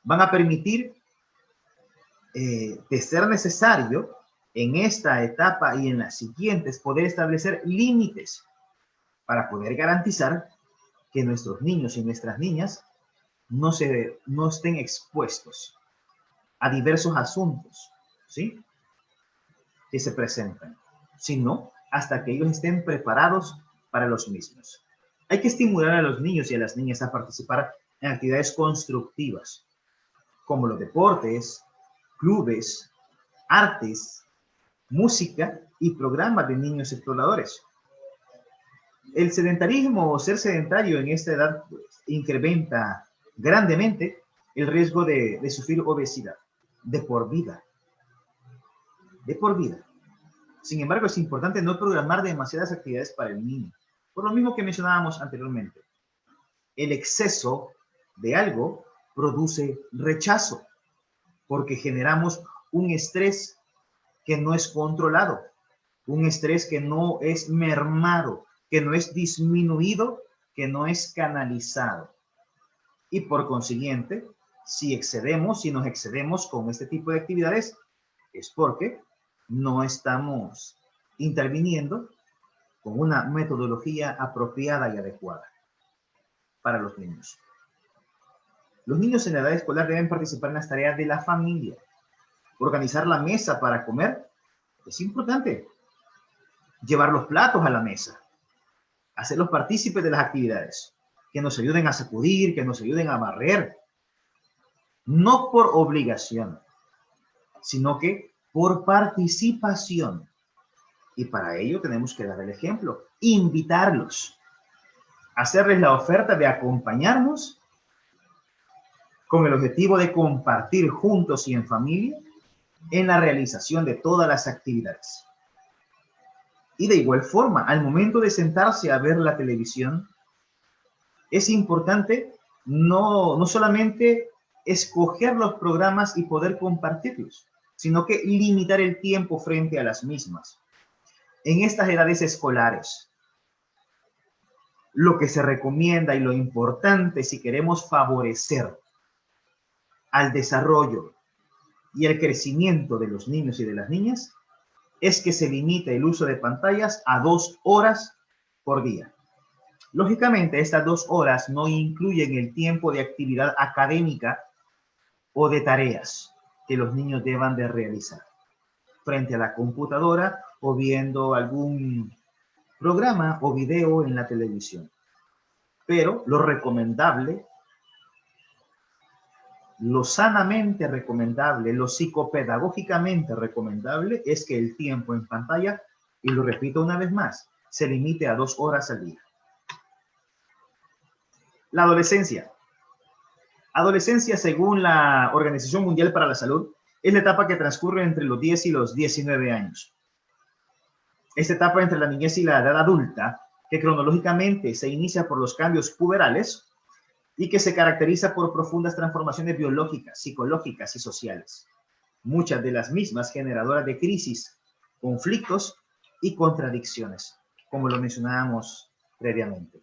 van a permitir, de ser necesario, en esta etapa y en las siguientes, poder establecer límites para poder garantizar que nuestros niños y nuestras niñas no estén expuestos a diversos asuntos, ¿sí?, que se presentan, sino hasta que ellos estén preparados para los mismos. Hay que estimular a los niños y a las niñas a participar en actividades constructivas, como los deportes, clubes, artes, música y programas de niños exploradores. El sedentarismo o ser sedentario en esta edad incrementa grandemente el riesgo de sufrir obesidad de por vida. De por vida. Sin embargo, es importante no programar demasiadas actividades para el niño. Por lo mismo que mencionábamos anteriormente. El exceso de algo produce rechazo, porque generamos un estrés que no es controlado, un estrés que no es mermado, que no es disminuido, que no es canalizado. Y por consiguiente, si nos excedemos con este tipo de actividades, es porque no estamos interviniendo con una metodología apropiada y adecuada para los niños. Los niños en la edad escolar deben participar en las tareas de la familia. Organizar la mesa para comer es importante. Llevar los platos a la mesa. Hacerlos partícipes de las actividades. Que nos ayuden a sacudir, que nos ayuden a barrer. No por obligación, sino que por participación. Y para ello tenemos que dar el ejemplo. Invitarlos. Hacerles la oferta de acompañarnos con el objetivo de compartir juntos y en familia en la realización de todas las actividades. Y de igual forma, al momento de sentarse a ver la televisión, es importante no solamente escoger los programas y poder compartirlos, sino que limitar el tiempo frente a las mismas. En estas edades escolares, lo que se recomienda y lo importante si queremos favorecer al desarrollo y el crecimiento de los niños y de las niñas es que se limite el uso de pantallas a 2 horas por día. Lógicamente, estas 2 horas no incluyen el tiempo de actividad académica o de tareas que los niños deban de realizar frente a la computadora o viendo algún programa o video en la televisión. Pero lo recomendable, lo sanamente recomendable, lo psicopedagógicamente recomendable es que el tiempo en pantalla, y lo repito una vez más, se limite a 2 horas al día. La adolescencia. Adolescencia, según la Organización Mundial para la Salud, es la etapa que transcurre entre los 10 y los 19 años. Esta etapa entre la niñez y la edad adulta, que cronológicamente se inicia por los cambios puberales y que se caracteriza por profundas transformaciones biológicas, psicológicas y sociales. Muchas de las mismas generadoras de crisis, conflictos y contradicciones, como lo mencionábamos previamente.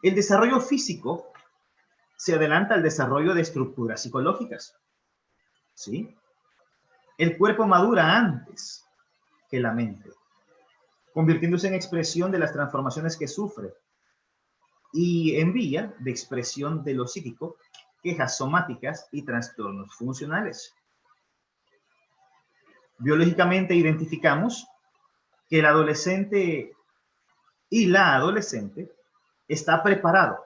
El desarrollo físico se adelanta al desarrollo de estructuras psicológicas. ¿Sí? El cuerpo madura antes que la mente, convirtiéndose en expresión de las transformaciones que sufre y en vía de expresión de lo psíquico, quejas somáticas y trastornos funcionales. Biológicamente identificamos que el adolescente y la adolescente está preparado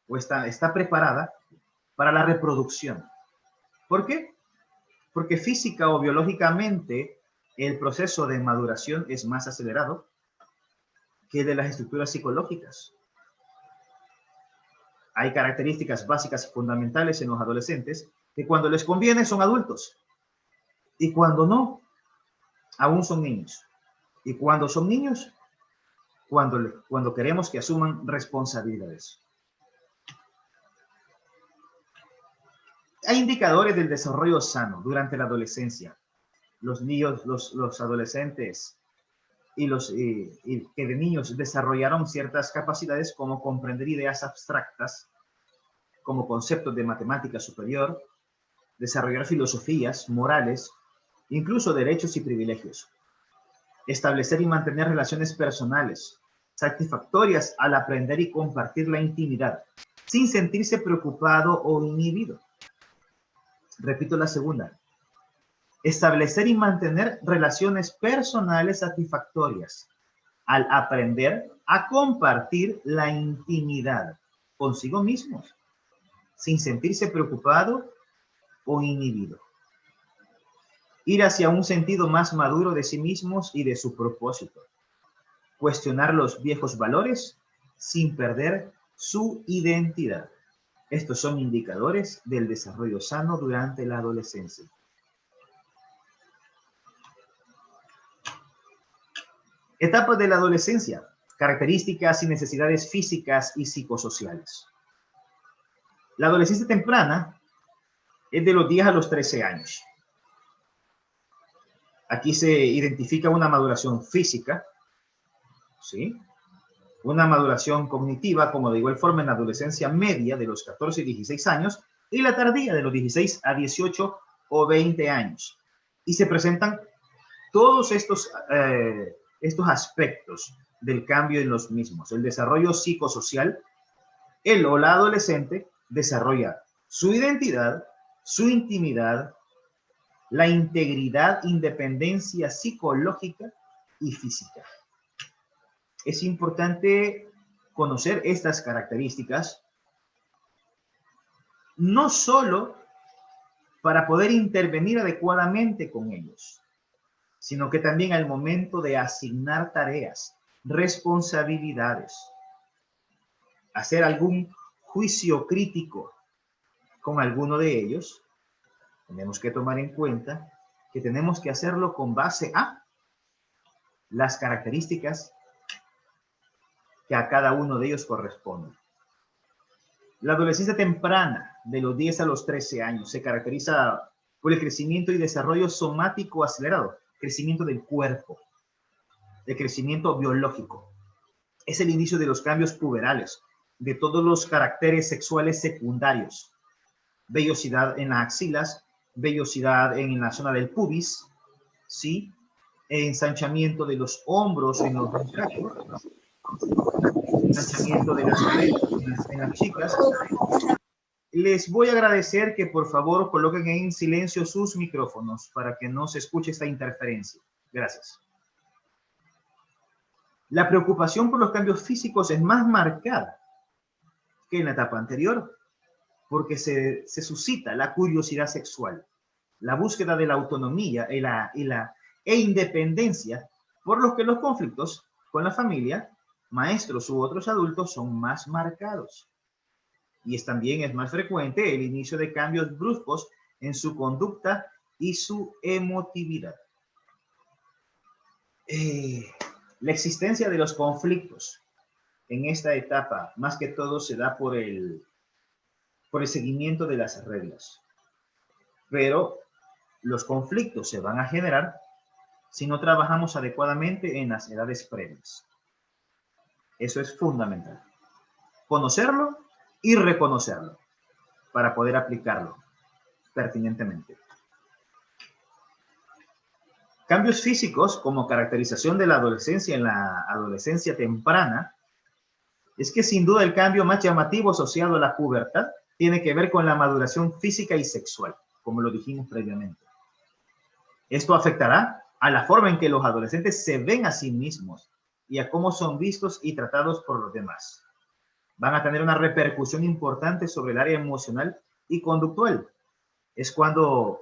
o está preparada para la reproducción. ¿Por qué? Porque física o biológicamente el proceso de maduración es más acelerado que de las estructuras psicológicas. Hay características básicas y fundamentales en los adolescentes que cuando les conviene son adultos y cuando no, aún son niños. Y cuando son niños, cuando queremos que asuman responsabilidades. Hay indicadores del desarrollo sano durante la adolescencia. Los niños, los adolescentes y que de niños desarrollaron ciertas capacidades como comprender ideas abstractas, como conceptos de matemática superior, desarrollar filosofías, morales, incluso derechos y privilegios. Establecer y mantener relaciones personales satisfactorias al aprender y compartir la intimidad, sin sentirse preocupado o inhibido. Repito la segunda. Establecer y mantener relaciones personales satisfactorias al aprender a compartir la intimidad consigo mismos, sin sentirse preocupado o inhibido. Ir hacia un sentido más maduro de sí mismos y de su propósito. Cuestionar los viejos valores sin perder su identidad. Estos son indicadores del desarrollo sano durante la adolescencia. Etapas de la adolescencia. Características y necesidades físicas y psicosociales. La adolescencia temprana es de los 10 a los 13 años. Aquí se identifica una maduración física, ¿sí? Una maduración cognitiva, como de igual forma en la adolescencia media de los 14 y 16 años, y la tardía de los 16 a 18 o 20 años. Y se presentan todos estos aspectos del cambio en los mismos. El desarrollo psicosocial, él o la adolescente desarrolla su identidad, su intimidad, la integridad, independencia psicológica y física. Es importante conocer estas características, no solo para poder intervenir adecuadamente con ellos, sino que también al momento de asignar tareas, responsabilidades, hacer algún juicio crítico con alguno de ellos, tenemos que tomar en cuenta que tenemos que hacerlo con base a las características que a cada uno de ellos corresponden. La adolescencia temprana, de los 10 a los 13 años, se caracteriza por el crecimiento y desarrollo somático acelerado, crecimiento del cuerpo, el crecimiento biológico. Es el inicio de los cambios puberales, de todos los caracteres sexuales secundarios. Vellosidad en las axilas, vellosidad en la zona del pubis, ¿sí? Ensanchamiento de los hombros en los muchachos, ensanchamiento de las caderas en las chicas. Les voy a agradecer que por favor coloquen en silencio sus micrófonos para que no se escuche esta interferencia. Gracias. La preocupación por los cambios físicos es más marcada que en la etapa anterior, porque se suscita la curiosidad sexual, la búsqueda de la autonomía e independencia, por lo que los conflictos con la familia, maestros u otros adultos son más marcados. Y también es más frecuente el inicio de cambios bruscos en su conducta y su emotividad. La existencia de los conflictos en esta etapa, más que todo, se da por el seguimiento de las reglas. Pero los conflictos se van a generar si no trabajamos adecuadamente en las edades previas. Eso es fundamental. Conocerlo y reconocerlo para poder aplicarlo pertinentemente. Cambios físicos como caracterización de la adolescencia en la adolescencia temprana es que sin duda el cambio más llamativo asociado a la pubertad tiene que ver con la maduración física y sexual, como lo dijimos previamente. Esto afectará a la forma en que los adolescentes se ven a sí mismos y a cómo son vistos y tratados por los demás. Van a tener una repercusión importante sobre el área emocional y conductual. Es cuando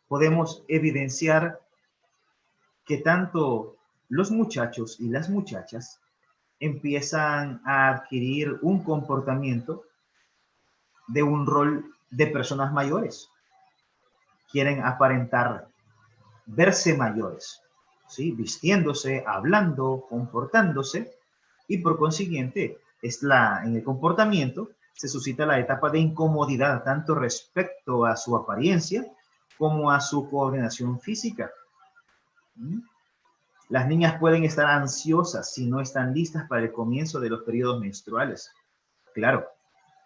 podemos evidenciar que tanto los muchachos y las muchachas empiezan a adquirir un comportamiento de un rol de personas mayores. Quieren aparentar verse mayores, ¿sí? Vistiéndose, hablando, comportándose, y por consiguiente, en el comportamiento se suscita la etapa de incomodidad, tanto respecto a su apariencia como a su coordinación física. Las niñas pueden estar ansiosas si no están listas para el comienzo de los periodos menstruales. Claro,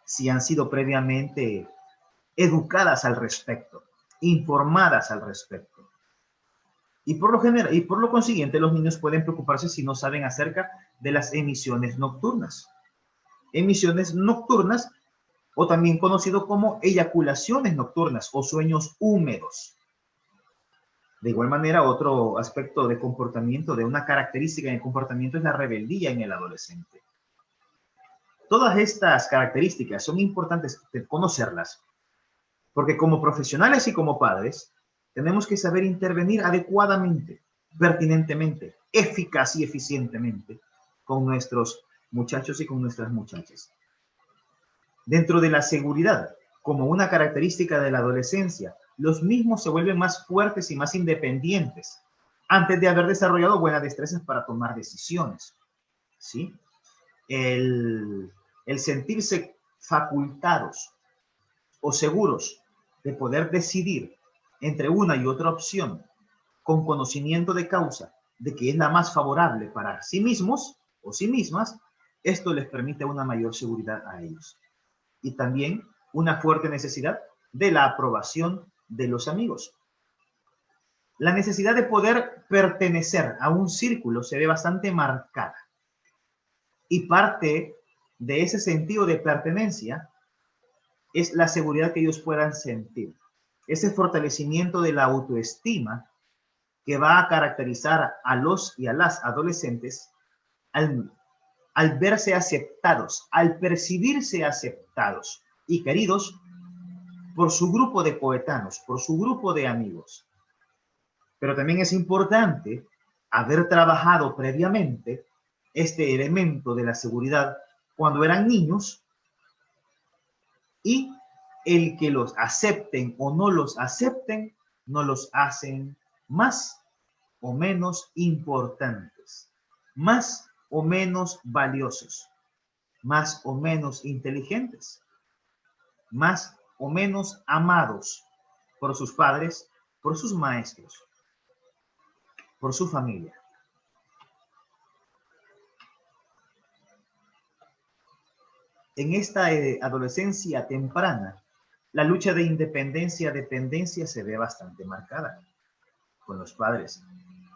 si han sido previamente educadas al respecto, informadas al respecto. Y por lo consiguiente, los niños pueden preocuparse si no saben acerca de las emisiones nocturnas. Emisiones nocturnas, o también conocido como eyaculaciones nocturnas o sueños húmedos. De igual manera, otro aspecto de comportamiento, de una característica en el comportamiento, es la rebeldía en el adolescente. Todas estas características son importantes conocerlas, porque como profesionales y como padres, tenemos que saber intervenir adecuadamente, pertinentemente, eficaz y eficientemente con nuestros muchachos y con nuestras muchachas. Dentro de la seguridad, como una característica de la adolescencia, los mismos se vuelven más fuertes y más independientes antes de haber desarrollado buenas destrezas para tomar decisiones, ¿sí? El sentirse facultados o seguros de poder decidir entre una y otra opción con conocimiento de causa de que es la más favorable para sí mismos o sí mismas, esto les permite una mayor seguridad a ellos. Y también una fuerte necesidad de la aprobación de los amigos. La necesidad de poder pertenecer a un círculo se ve bastante marcada. Y parte de ese sentido de pertenencia es la seguridad que ellos puedan sentir. Ese fortalecimiento de la autoestima que va a caracterizar a los y a las adolescentes al verse aceptados, al percibirse aceptados y queridos por su grupo de coetanos, por su grupo de amigos. Pero también es importante haber trabajado previamente este elemento de la seguridad cuando eran niños, y el que los acepten o no los acepten no los hacen más o menos importantes, más o menos valiosos, más o menos inteligentes, más o menos amados por sus padres, por sus maestros, por su familia. En esta adolescencia temprana, la lucha de independencia-dependencia se ve bastante marcada con los padres.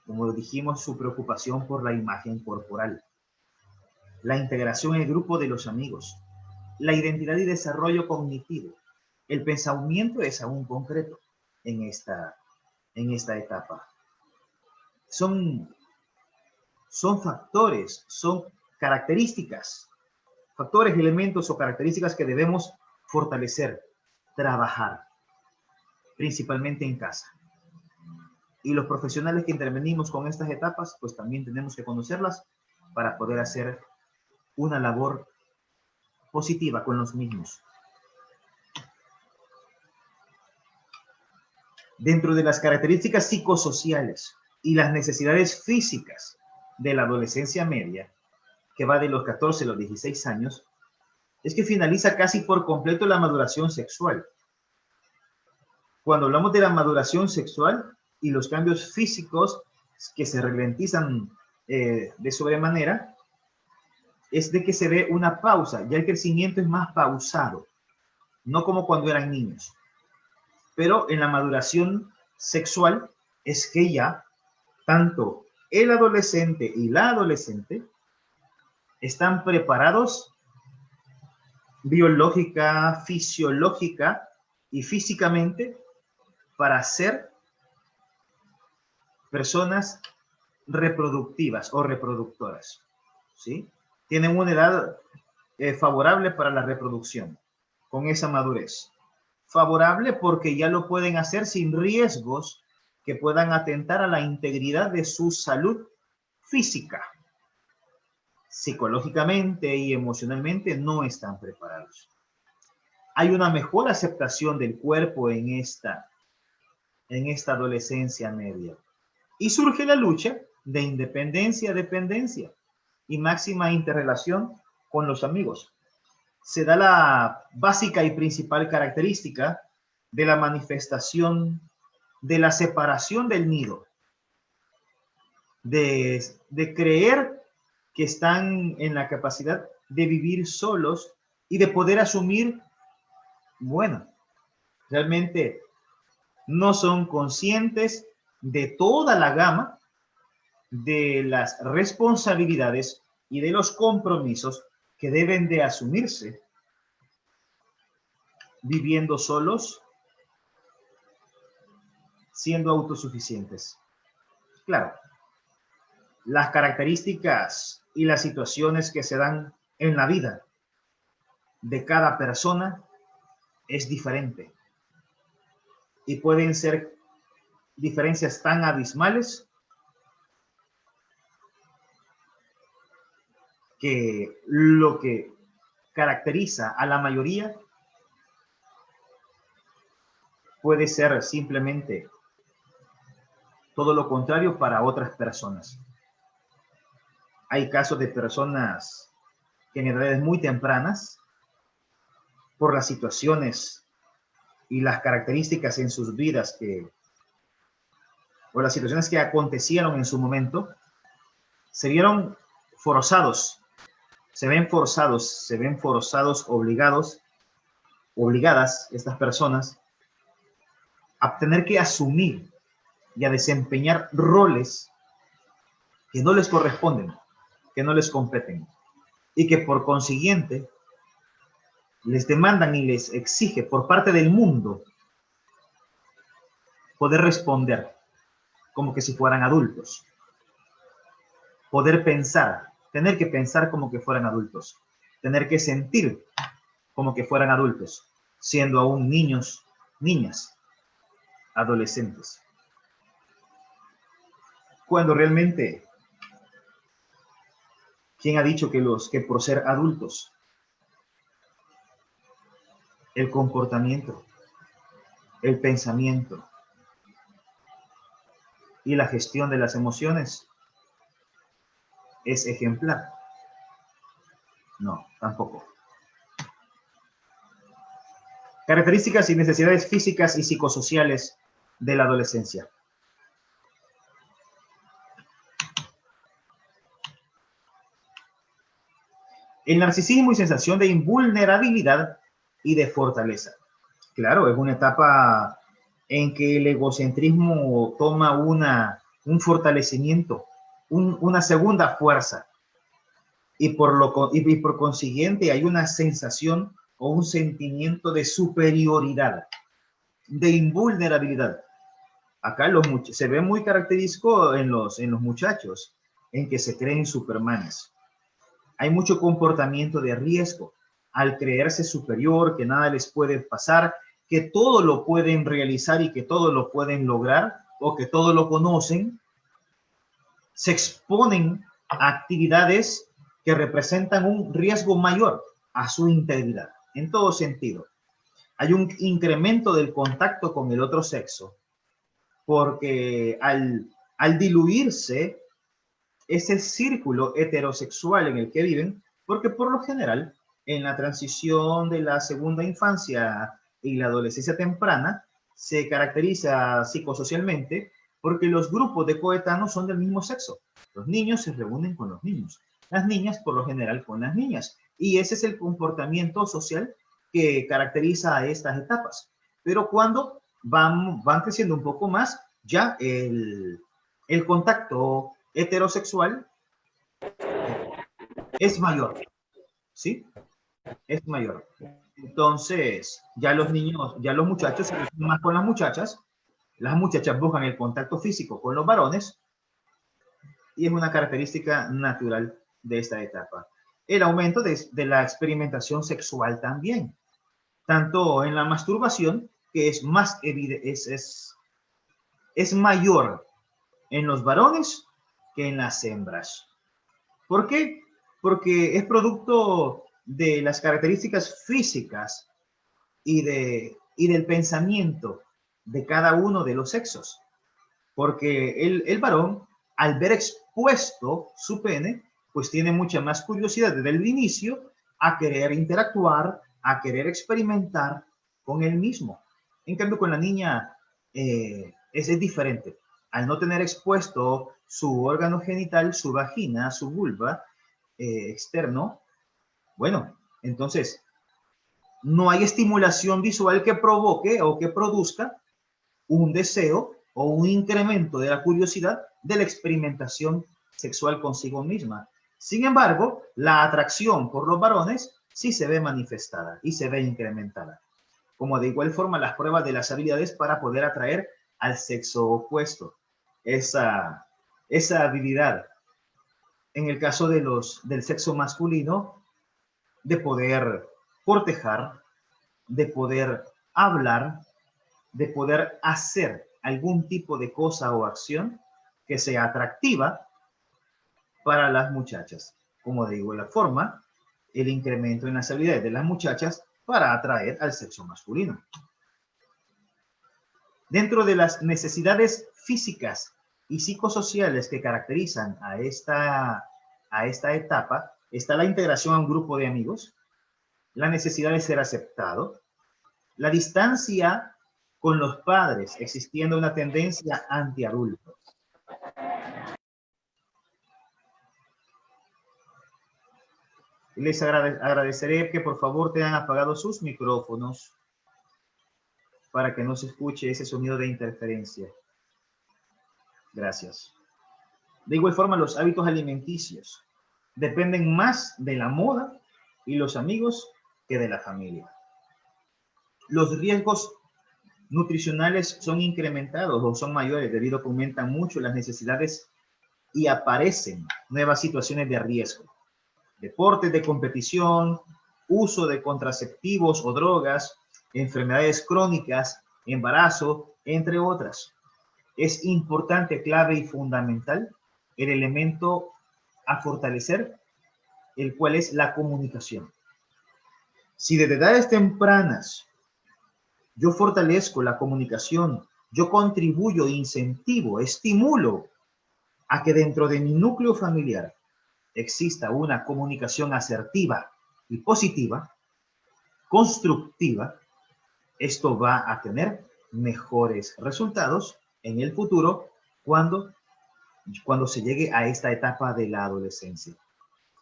Como dijimos, su preocupación por la imagen corporal, la integración en el grupo de los amigos, la identidad y desarrollo cognitivo. El pensamiento es aún concreto en esta etapa. Son factores, son características, factores, elementos o características que debemos fortalecer, trabajar, principalmente en casa. Y los profesionales que intervenimos con estas etapas, pues también tenemos que conocerlas para poder hacer una labor positiva con los mismos. Dentro de las características psicosociales y las necesidades físicas de la adolescencia media, que va de los 14 a los 16 años, es que finaliza casi por completo la maduración sexual. Cuando hablamos de la maduración sexual y los cambios físicos que se ralentizan de sobremanera, es de que se ve una pausa, ya el crecimiento es más pausado, no como cuando eran niños. Pero en la maduración sexual es que ya tanto el adolescente y la adolescente están preparados biológica, fisiológica y físicamente para ser personas reproductivas o reproductoras, ¿sí? Tienen una edad favorable para la reproducción, con esa madurez. Favorable porque ya lo pueden hacer sin riesgos que puedan atentar a la integridad de su salud física. Psicológicamente y emocionalmente no están preparados. Hay una mejor aceptación del cuerpo en esta adolescencia media. Y surge la lucha de independencia, dependencia y máxima interrelación con los amigos. Se da la básica y principal característica de la manifestación de la separación del nido, de creer que están en la capacidad de vivir solos y de poder asumir, bueno, realmente no son conscientes de toda la gama de las responsabilidades y de los compromisos que deben de asumirse viviendo solos, siendo autosuficientes. Claro, las características y las situaciones que se dan en la vida de cada persona es diferente y pueden ser diferencias tan abismales que lo que caracteriza a la mayoría puede ser simplemente todo lo contrario para otras personas. Hay casos de personas que en edades muy tempranas, por las situaciones y las características en sus vidas o las situaciones que acontecieron en su momento, se vieron forzados, se ven forzados, obligadas estas personas a tener que asumir y a desempeñar roles que no les corresponden, que no les competen, y que por consiguiente les demandan y les exige por parte del mundo poder responder como que si fueran adultos, poder pensar, tener que pensar como que fueran adultos, tener que sentir como que fueran adultos, siendo aún niños, niñas, adolescentes. Cuando realmente, ¿quién ha dicho que por ser adultos, el comportamiento, el pensamiento y la gestión de las emociones es ejemplar? No, tampoco. Características y necesidades físicas y psicosociales de la adolescencia. El narcisismo y sensación de invulnerabilidad y de fortaleza. Claro, es una etapa en que el egocentrismo toma un fortalecimiento, una segunda fuerza. Y por consiguiente hay una sensación o un sentimiento de superioridad, de invulnerabilidad. Acá se ve muy característico en los muchachos, en que se creen supermanes. Hay mucho comportamiento de riesgo al creerse superior, que nada les puede pasar, que todo lo pueden realizar y que todo lo pueden lograr o que todo lo conocen. Se exponen a actividades que representan un riesgo mayor a su integridad, en todo sentido. Hay un incremento del contacto con el otro sexo, porque al diluirse ese círculo heterosexual en el que viven, porque por lo general, en la transición de la segunda infancia y la adolescencia temprana, se caracteriza psicosocialmente porque los grupos de coetanos son del mismo sexo. Los niños se reúnen con los niños, las niñas por lo general con las niñas, y ese es el comportamiento social que caracteriza a estas etapas. Pero cuando van creciendo un poco más, ya el contacto heterosexual es mayor, ¿sí? Es mayor. Entonces, ya los niños, ya los muchachos se relacionan más con las muchachas buscan el contacto físico con los varones y es una característica natural de esta etapa. El aumento de la experimentación sexual también, tanto en la masturbación, que es más evidente, es mayor en los varones que en las hembras. ¿Por qué? Porque es producto de las características físicas y del pensamiento de cada uno de los sexos. Porque el varón, al ver expuesto su pene, pues tiene mucha más curiosidad desde el inicio a querer interactuar, a querer experimentar con él mismo. En cambio, con la niña es diferente. Al no tener expuesto su órgano genital, su vagina, su vulva externo, bueno, entonces no hay estimulación visual que provoque o que produzca un deseo o un incremento de la curiosidad de la experimentación sexual consigo misma. Sin embargo, la atracción por los varones sí se ve manifestada y se ve incrementada. Como de igual forma las pruebas de las habilidades para poder atraer al sexo opuesto. Esa habilidad, en el caso del sexo masculino, de poder cortejar, de poder hablar, de poder hacer algún tipo de cosa o acción que sea atractiva para las muchachas. Como de igual forma, el incremento en las habilidades de las muchachas para atraer al sexo masculino. Dentro de las necesidades físicas y psicosociales que caracterizan a esta etapa, está la integración a un grupo de amigos, la necesidad de ser aceptado, la distancia con los padres, existiendo una tendencia antiadulto. Les agradeceré que por favor tengan apagados sus micrófonos para que no se escuche ese sonido de interferencia. Gracias. De igual forma, los hábitos alimenticios dependen más de la moda y los amigos que de la familia. Los riesgos nutricionales son incrementados o son mayores debido a que aumentan mucho las necesidades y aparecen nuevas situaciones de riesgo. Deportes de competición, uso de contraceptivos o drogas, enfermedades crónicas, embarazo, entre otras. Es importante, clave y fundamental el elemento a fortalecer, el cual es la comunicación. Si desde edades tempranas yo fortalezco la comunicación, yo contribuyo, incentivo, estimulo a que dentro de mi núcleo familiar exista una comunicación asertiva y positiva, constructiva, esto va a tener mejores resultados en el futuro cuando se llegue a esta etapa de la adolescencia.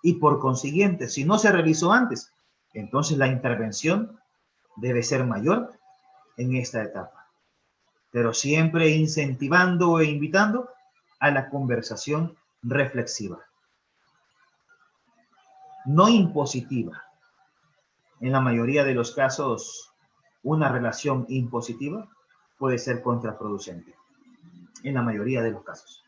Y por consiguiente, si no se realizó antes, entonces la intervención debe ser mayor en esta etapa. Pero siempre incentivando e invitando a la conversación reflexiva. No impositiva. En la mayoría de los casos, una relación impositiva puede ser contraproducente. En la mayoría de los casos.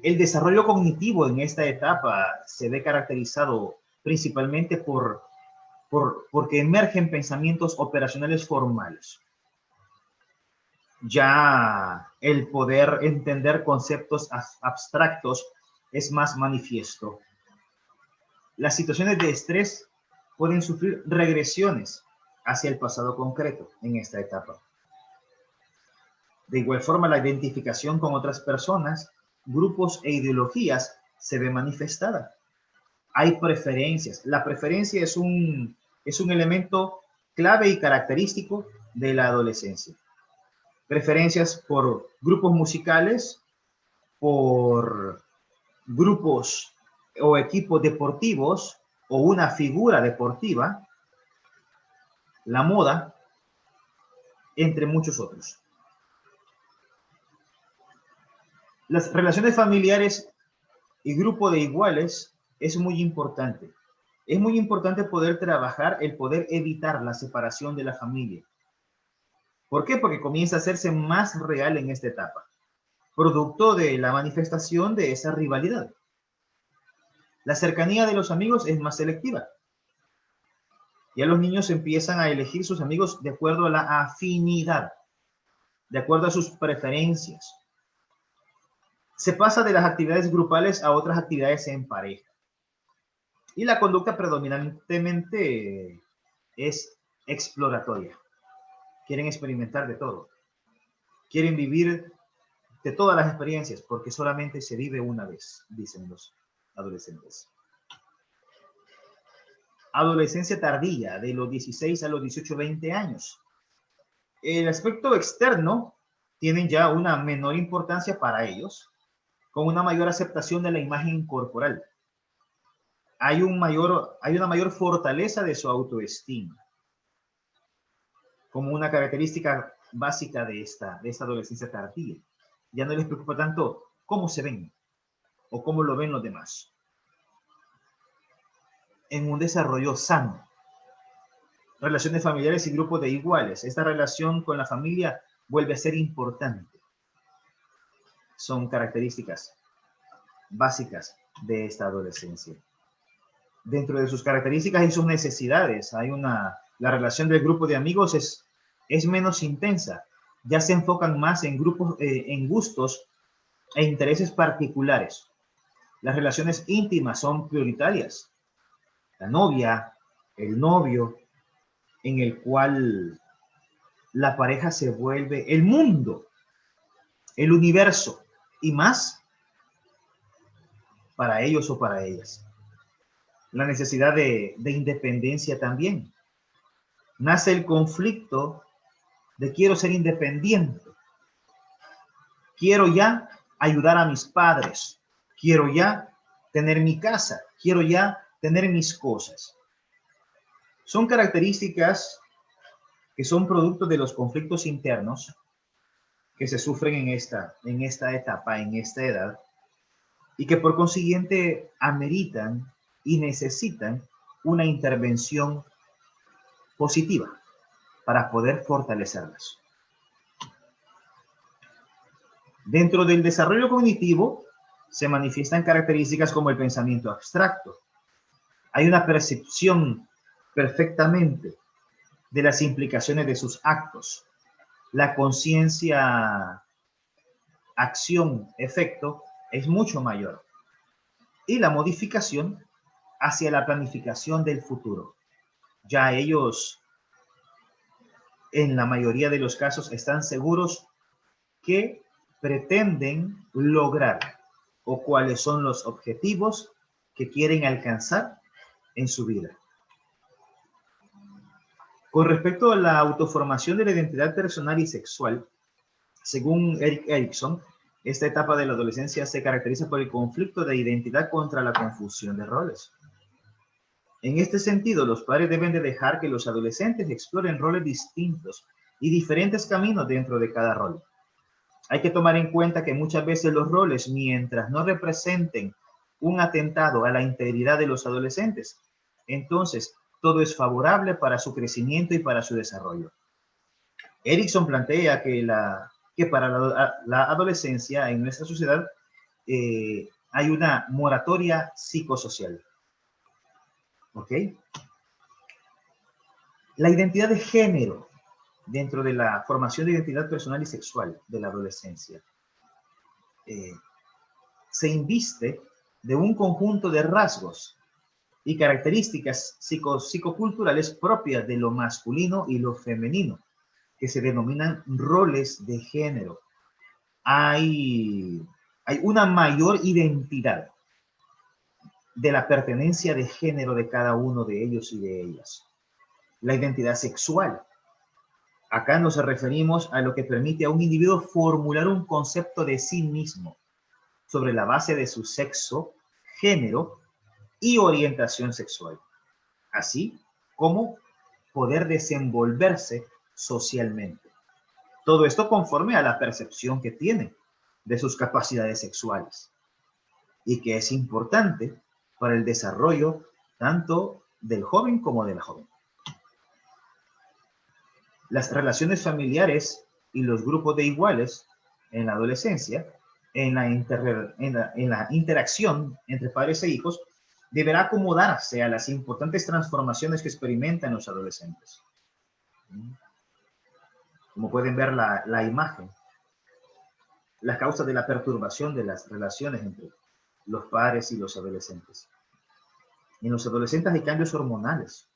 El desarrollo cognitivo en esta etapa se ve caracterizado principalmente porque emergen pensamientos operacionales formales. Ya el poder entender conceptos abstractos es más manifiesto. Las situaciones de estrés pueden sufrir regresiones hacia el pasado concreto en esta etapa. De igual forma, la identificación con otras personas, grupos e ideologías se ve manifestada. Hay preferencias. La preferencia es un elemento clave y característico de la adolescencia. Preferencias por grupos musicales, por grupos o equipos deportivos o una figura deportiva, la moda, entre muchos otros. Las relaciones familiares y grupo de iguales es muy importante. Es muy importante poder trabajar, el poder evitar la separación de la familia. ¿Por qué? Porque comienza a hacerse más real en esta etapa, producto de la manifestación de esa rivalidad. La cercanía de los amigos es más selectiva. Ya los niños empiezan a elegir sus amigos de acuerdo a la afinidad, de acuerdo a sus preferencias. Se pasa de las actividades grupales a otras actividades en pareja. Y la conducta predominantemente es exploratoria. Quieren experimentar de todo. Quieren vivir de todas las experiencias, porque solamente se vive una vez, dicen los adolescentes. Adolescencia tardía, de los 16 a los 18, 20 años. El aspecto externo tiene ya una menor importancia para ellos, con una mayor aceptación de la imagen corporal. Hay una mayor fortaleza de su autoestima, como una característica básica de esta adolescencia tardía. Ya no les preocupa tanto cómo se ven o cómo lo ven los demás. En un desarrollo sano, relaciones familiares y grupos de iguales. Esta relación con la familia vuelve a ser importante. Son características básicas de esta adolescencia. Dentro de sus características y sus necesidades, la relación del grupo de amigos es menos intensa. Ya se enfocan más en grupos, en gustos e intereses particulares. Las relaciones íntimas son prioritarias. La novia, el novio, en el cual la pareja se vuelve el mundo, el universo y más para ellos o para ellas. La necesidad de independencia también. Nace el conflicto de quiero ser independiente. Quiero ya ayudar a mis padres. Quiero ya tener mi casa. Quiero ya tener mis cosas. Son características que son producto de los conflictos internos que se sufren en esta etapa, en esta edad, y que por consiguiente ameritan y necesitan una intervención positiva para poder fortalecerlas. Dentro del desarrollo cognitivo se manifiestan características como el pensamiento abstracto. Hay una percepción perfectamente de las implicaciones de sus actos. La conciencia, acción, efecto es mucho mayor. Y la modificación hacia la planificación del futuro. Ya ellos, en la mayoría de los casos, están seguros que pretenden lograr o cuáles son los objetivos que quieren alcanzar en su vida. Con respecto a la autoformación de la identidad personal y sexual, según Erik Erikson, esta etapa de la adolescencia se caracteriza por el conflicto de identidad contra la confusión de roles. En este sentido, los padres deben de dejar que los adolescentes exploren roles distintos y diferentes caminos dentro de cada rol. Hay que tomar en cuenta que muchas veces los roles, mientras no representen un atentado a la integridad de los adolescentes, entonces todo es favorable para su crecimiento y para su desarrollo. Erikson plantea que para la adolescencia en nuestra sociedad hay una moratoria psicosocial. ¿Ok? La identidad de género dentro de la formación de identidad personal y sexual de la adolescencia se inviste de un conjunto de rasgos y características psicoculturales propias de lo masculino y lo femenino, que se denominan roles de género. Hay una mayor identidad de la pertenencia de género de cada uno de ellos y de ellas. La identidad sexual. Acá nos referimos a lo que permite a un individuo formular un concepto de sí mismo sobre la base de su sexo, género y orientación sexual, así como poder desenvolverse socialmente. Todo esto conforme a la percepción que tiene de sus capacidades sexuales y que es importante para el desarrollo tanto del joven como de la joven. Las relaciones familiares y los grupos de iguales en la adolescencia, en la interacción entre padres e hijos, deberá acomodarse a las importantes transformaciones que experimentan los adolescentes. Como pueden ver la imagen, la causa de la perturbación de las relaciones entre los padres y los adolescentes. En los adolescentes hay cambios hormonales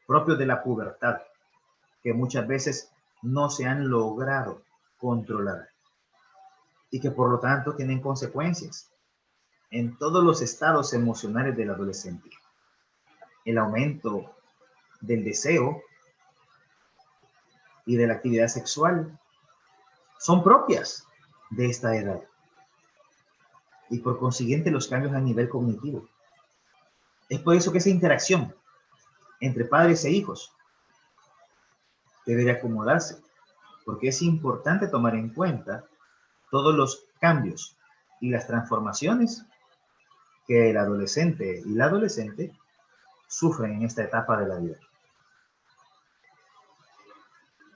propios de la pubertad que muchas veces no se han logrado controlar y que por lo tanto tienen consecuencias en todos los estados emocionales del adolescente. El aumento del deseo y de la actividad sexual son propias de esta edad y por consiguiente los cambios a nivel cognitivo. Es por eso que esa interacción entre padres e hijos debe de acomodarse, porque es importante tomar en cuenta todos los cambios y las transformaciones que el adolescente y la adolescente sufren en esta etapa de la vida.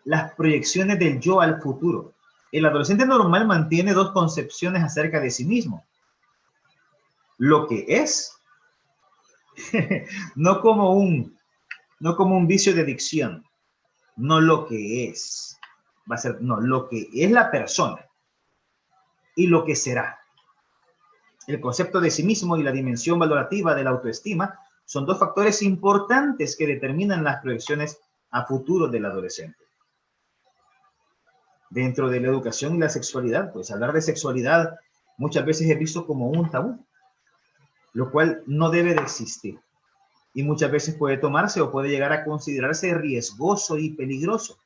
Las proyecciones del yo al futuro. El adolescente normal mantiene dos concepciones acerca de sí mismo. Lo que es, no como un vicio de adicción, no lo que es, va a ser, no, lo que es la persona y lo que será. El concepto de sí mismo y la dimensión valorativa de la autoestima son dos factores importantes que determinan las proyecciones a futuro del adolescente. Dentro de la educación y la sexualidad, pues hablar de sexualidad muchas veces es visto como un tabú, lo cual no debe de existir. Y muchas veces puede tomarse o puede llegar a considerarse riesgoso y peligroso,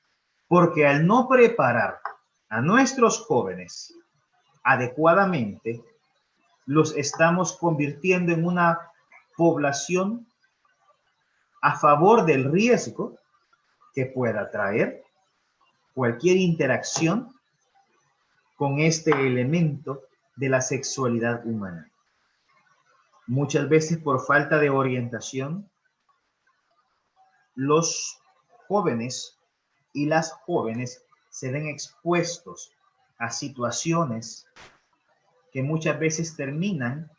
porque al no preparar a nuestros jóvenes adecuadamente, los estamos convirtiendo en una población a favor del riesgo que pueda traer cualquier interacción con este elemento de la sexualidad humana. Muchas veces por falta de orientación, los jóvenes y las jóvenes se ven expuestos a situaciones que muchas veces terminan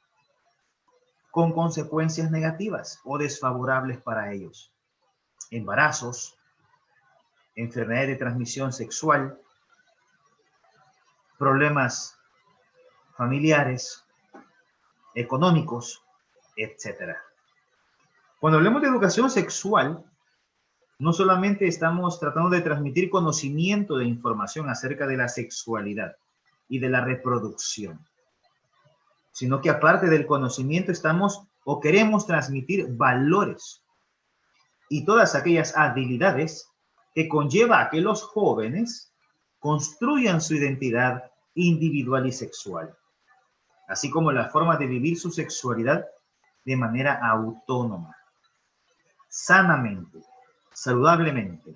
con consecuencias negativas o desfavorables para ellos. Embarazos, enfermedades de transmisión sexual, problemas familiares, económicos, etc. Cuando hablamos de educación sexual, no solamente estamos tratando de transmitir conocimiento de información acerca de la sexualidad y de la reproducción, sino que aparte del conocimiento estamos o queremos transmitir valores y todas aquellas habilidades que conlleva a que los jóvenes construyan su identidad individual y sexual, así como la forma de vivir su sexualidad de manera autónoma, sanamente, saludablemente.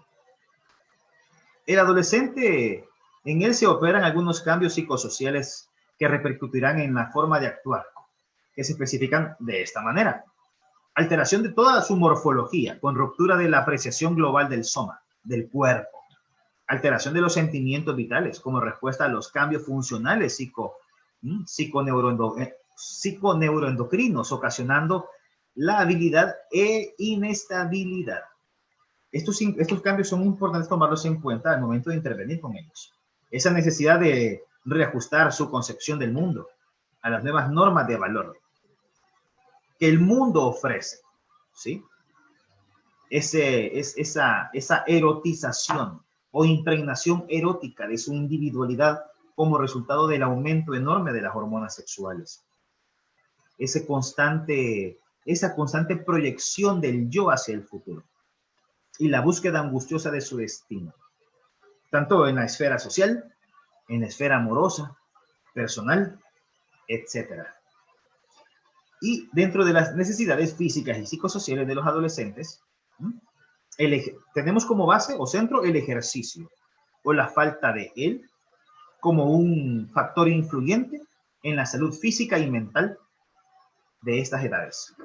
El adolescente, en él se operan algunos cambios psicosociales que repercutirán en la forma de actuar, que se especifican de esta manera. Alteración de toda su morfología, con ruptura de la apreciación global del soma, del cuerpo. Alteración de los sentimientos vitales, como respuesta a los cambios funcionales psiconeuroendocrinos, ocasionando la habilidad e inestabilidad. Estos cambios son importantes tomarlos en cuenta al momento de intervenir con ellos. Esa necesidad de reajustar su concepción del mundo a las nuevas normas de valor que el mundo ofrece, ¿sí? Esa erotización o impregnación erótica de su individualidad como resultado del aumento enorme de las hormonas sexuales. Esa constante proyección del yo hacia el futuro y la búsqueda angustiosa de su destino, tanto en la esfera social, en la esfera amorosa, personal, etc. Y dentro de las necesidades físicas y psicosociales de los adolescentes, tenemos como base o centro el ejercicio o la falta de él, como un factor influyente en la salud física y mental de estas edades.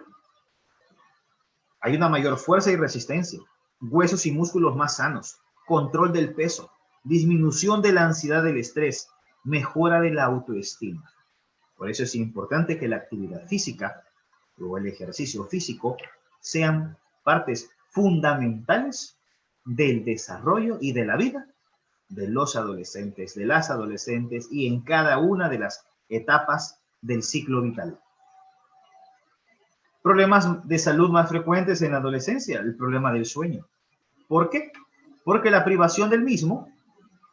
Hay una mayor fuerza y resistencia, huesos y músculos más sanos, control del peso, disminución de la ansiedad del estrés, mejora de la autoestima. Por eso es importante que la actividad física o el ejercicio físico sean partes fundamentales del desarrollo y de la vida de los adolescentes, de las adolescentes y en cada una de las etapas del ciclo vital. Problemas de salud más frecuentes en la adolescencia, el problema del sueño. ¿Por qué? Porque la privación del mismo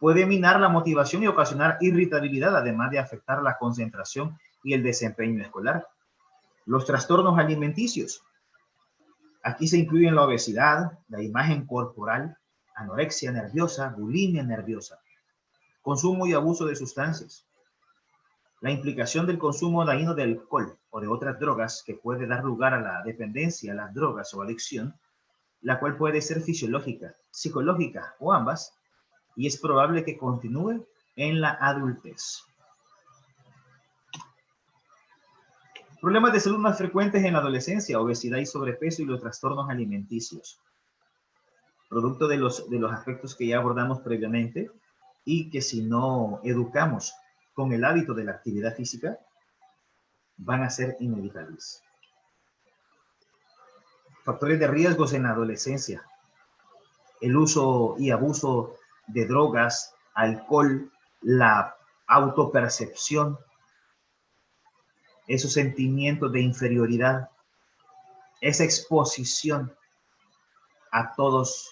puede minar la motivación y ocasionar irritabilidad, además de afectar la concentración y el desempeño escolar. Los trastornos alimenticios. Aquí se incluyen la obesidad, la imagen corporal, anorexia nerviosa, bulimia nerviosa, consumo y abuso de sustancias. La implicación del consumo dañino de alcohol o de otras drogas que puede dar lugar a la dependencia a las drogas o adicción, la cual puede ser fisiológica, psicológica o ambas, y es probable que continúe en la adultez. Problemas de salud más frecuentes en la adolescencia, obesidad y sobrepeso y los trastornos alimenticios. Producto de los aspectos que ya abordamos previamente y que si no educamos con el hábito de la actividad física, van a ser inevitables. Factores de riesgos en la adolescencia. El uso y abuso de drogas, alcohol, la autopercepción, esos sentimientos de inferioridad, esa exposición a todos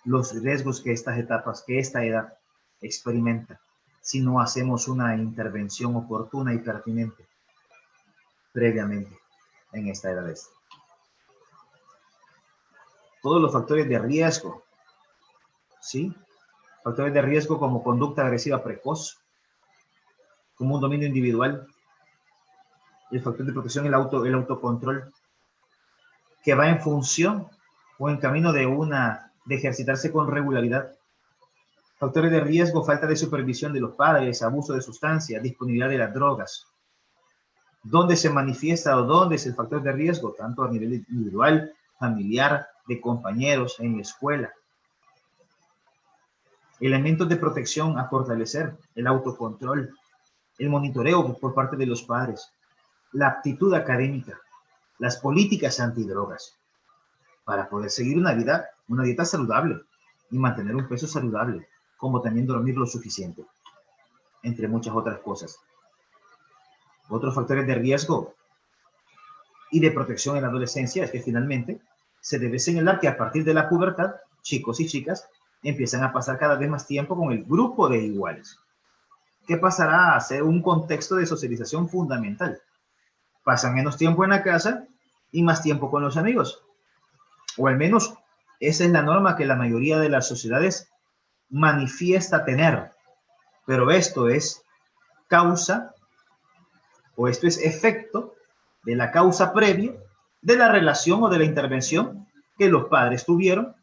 los riesgos que esta edad experimenta, si no hacemos una intervención oportuna y pertinente previamente en esta edad. Todos los factores de riesgo, ¿sí? Factores de riesgo como conducta agresiva precoz, como un dominio individual, el factor de protección, el autocontrol, que va en función o en camino de ejercitarse con regularidad. Factores de riesgo, falta de supervisión de los padres, abuso de sustancias, disponibilidad de las drogas. ¿Dónde se manifiesta o dónde es el factor de riesgo? Tanto a nivel individual, familiar, de compañeros, en la escuela. Elementos de protección a fortalecer, el autocontrol, el monitoreo por parte de los padres, la aptitud académica, las políticas antidrogas, para poder seguir una dieta saludable y mantener un peso saludable, como también dormir lo suficiente, entre muchas otras cosas. Otros factores de riesgo y de protección en la adolescencia es que finalmente se debe señalar que a partir de la pubertad, chicos y chicas empiezan a pasar cada vez más tiempo con el grupo de iguales, que pasará a ser un contexto de socialización fundamental. Pasan menos tiempo en la casa y más tiempo con los amigos. O al menos esa es la norma que la mayoría de las sociedades manifiesta tener. Pero esto es causa, o esto es efecto de la causa previa de la relación o de la intervención que los padres tuvieron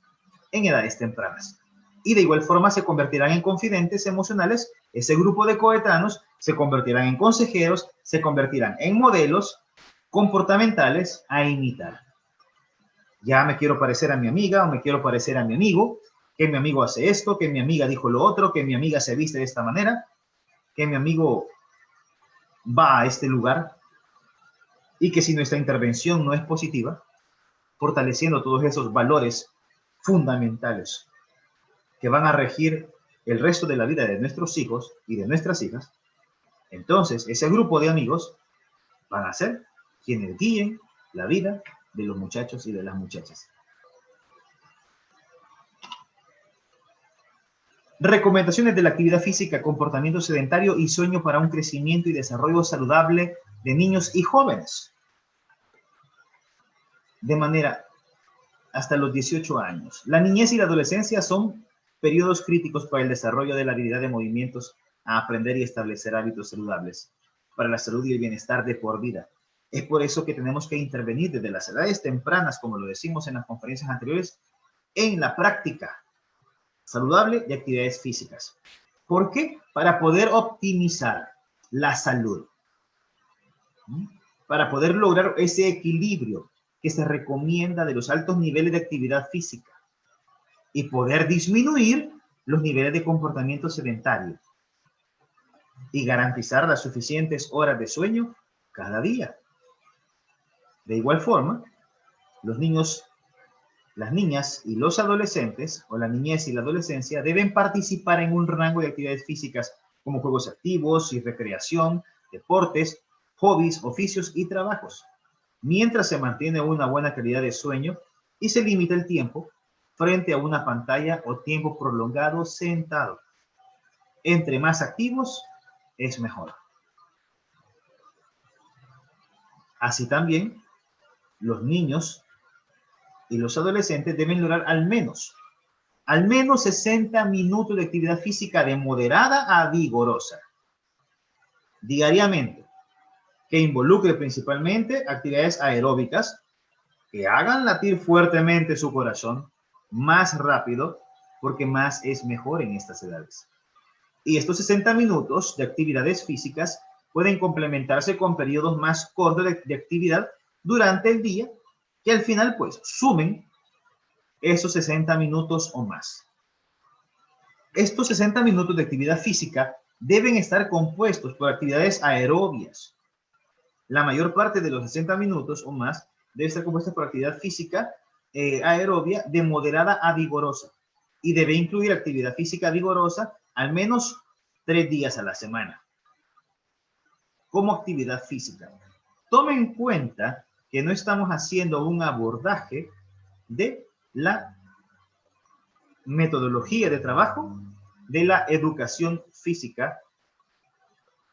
en edades tempranas. Y de igual forma se convertirán en confidentes emocionales. Ese grupo de coetanos se convertirán en consejeros, se convertirán en modelos comportamentales a imitar. Ya me quiero parecer a mi amiga o me quiero parecer a mi amigo, que mi amigo hace esto, que mi amiga dijo lo otro, que mi amiga se viste de esta manera, que mi amigo va a este lugar, y que si nuestra intervención no es positiva, fortaleciendo todos esos valores fundamentales que van a regir el resto de la vida de nuestros hijos y de nuestras hijas, entonces ese grupo de amigos van a ser quienes guíen la vida de los muchachos y de las muchachas. Recomendaciones de la actividad física, comportamiento sedentario y sueño para un crecimiento y desarrollo saludable de niños y jóvenes. De manera hasta los 18 años. La niñez y la adolescencia son periodos críticos para el desarrollo de la habilidad de movimientos a aprender y establecer hábitos saludables para la salud y el bienestar de por vida. Es por eso que tenemos que intervenir desde las edades tempranas, como lo decimos en las conferencias anteriores, en la práctica saludable de actividades físicas. ¿Por qué? Para poder optimizar la salud, para poder lograr ese equilibrio que se recomienda de los altos niveles de actividad física y poder disminuir los niveles de comportamiento sedentario y garantizar las suficientes horas de sueño cada día. De igual forma, los niños, las niñas y los adolescentes, o la niñez y la adolescencia, deben participar en un rango de actividades físicas como juegos activos y recreación, deportes, hobbies, oficios y trabajos, mientras se mantiene una buena calidad de sueño y se limita el tiempo frente a una pantalla o tiempo prolongado sentado. Entre más activos, es mejor. Así también, los niños y los adolescentes deben lograr al menos 60 minutos de actividad física de moderada a vigorosa diariamente, que involucre principalmente actividades aeróbicas que hagan latir fuertemente su corazón más rápido, porque más es mejor en estas edades. Y estos 60 minutos de actividades físicas pueden complementarse con periodos más cortos de actividad durante el día, que al final pues sumen esos 60 minutos o más. Estos 60 minutos de actividad física deben estar compuestos por actividades aerobias. La mayor parte de los 60 minutos o más debe estar compuesta por actividad física aerobia de moderada a vigorosa y debe incluir actividad física vigorosa al menos 3 días a la semana como actividad física. Tome en cuenta que no estamos haciendo un abordaje de la metodología de trabajo de la educación física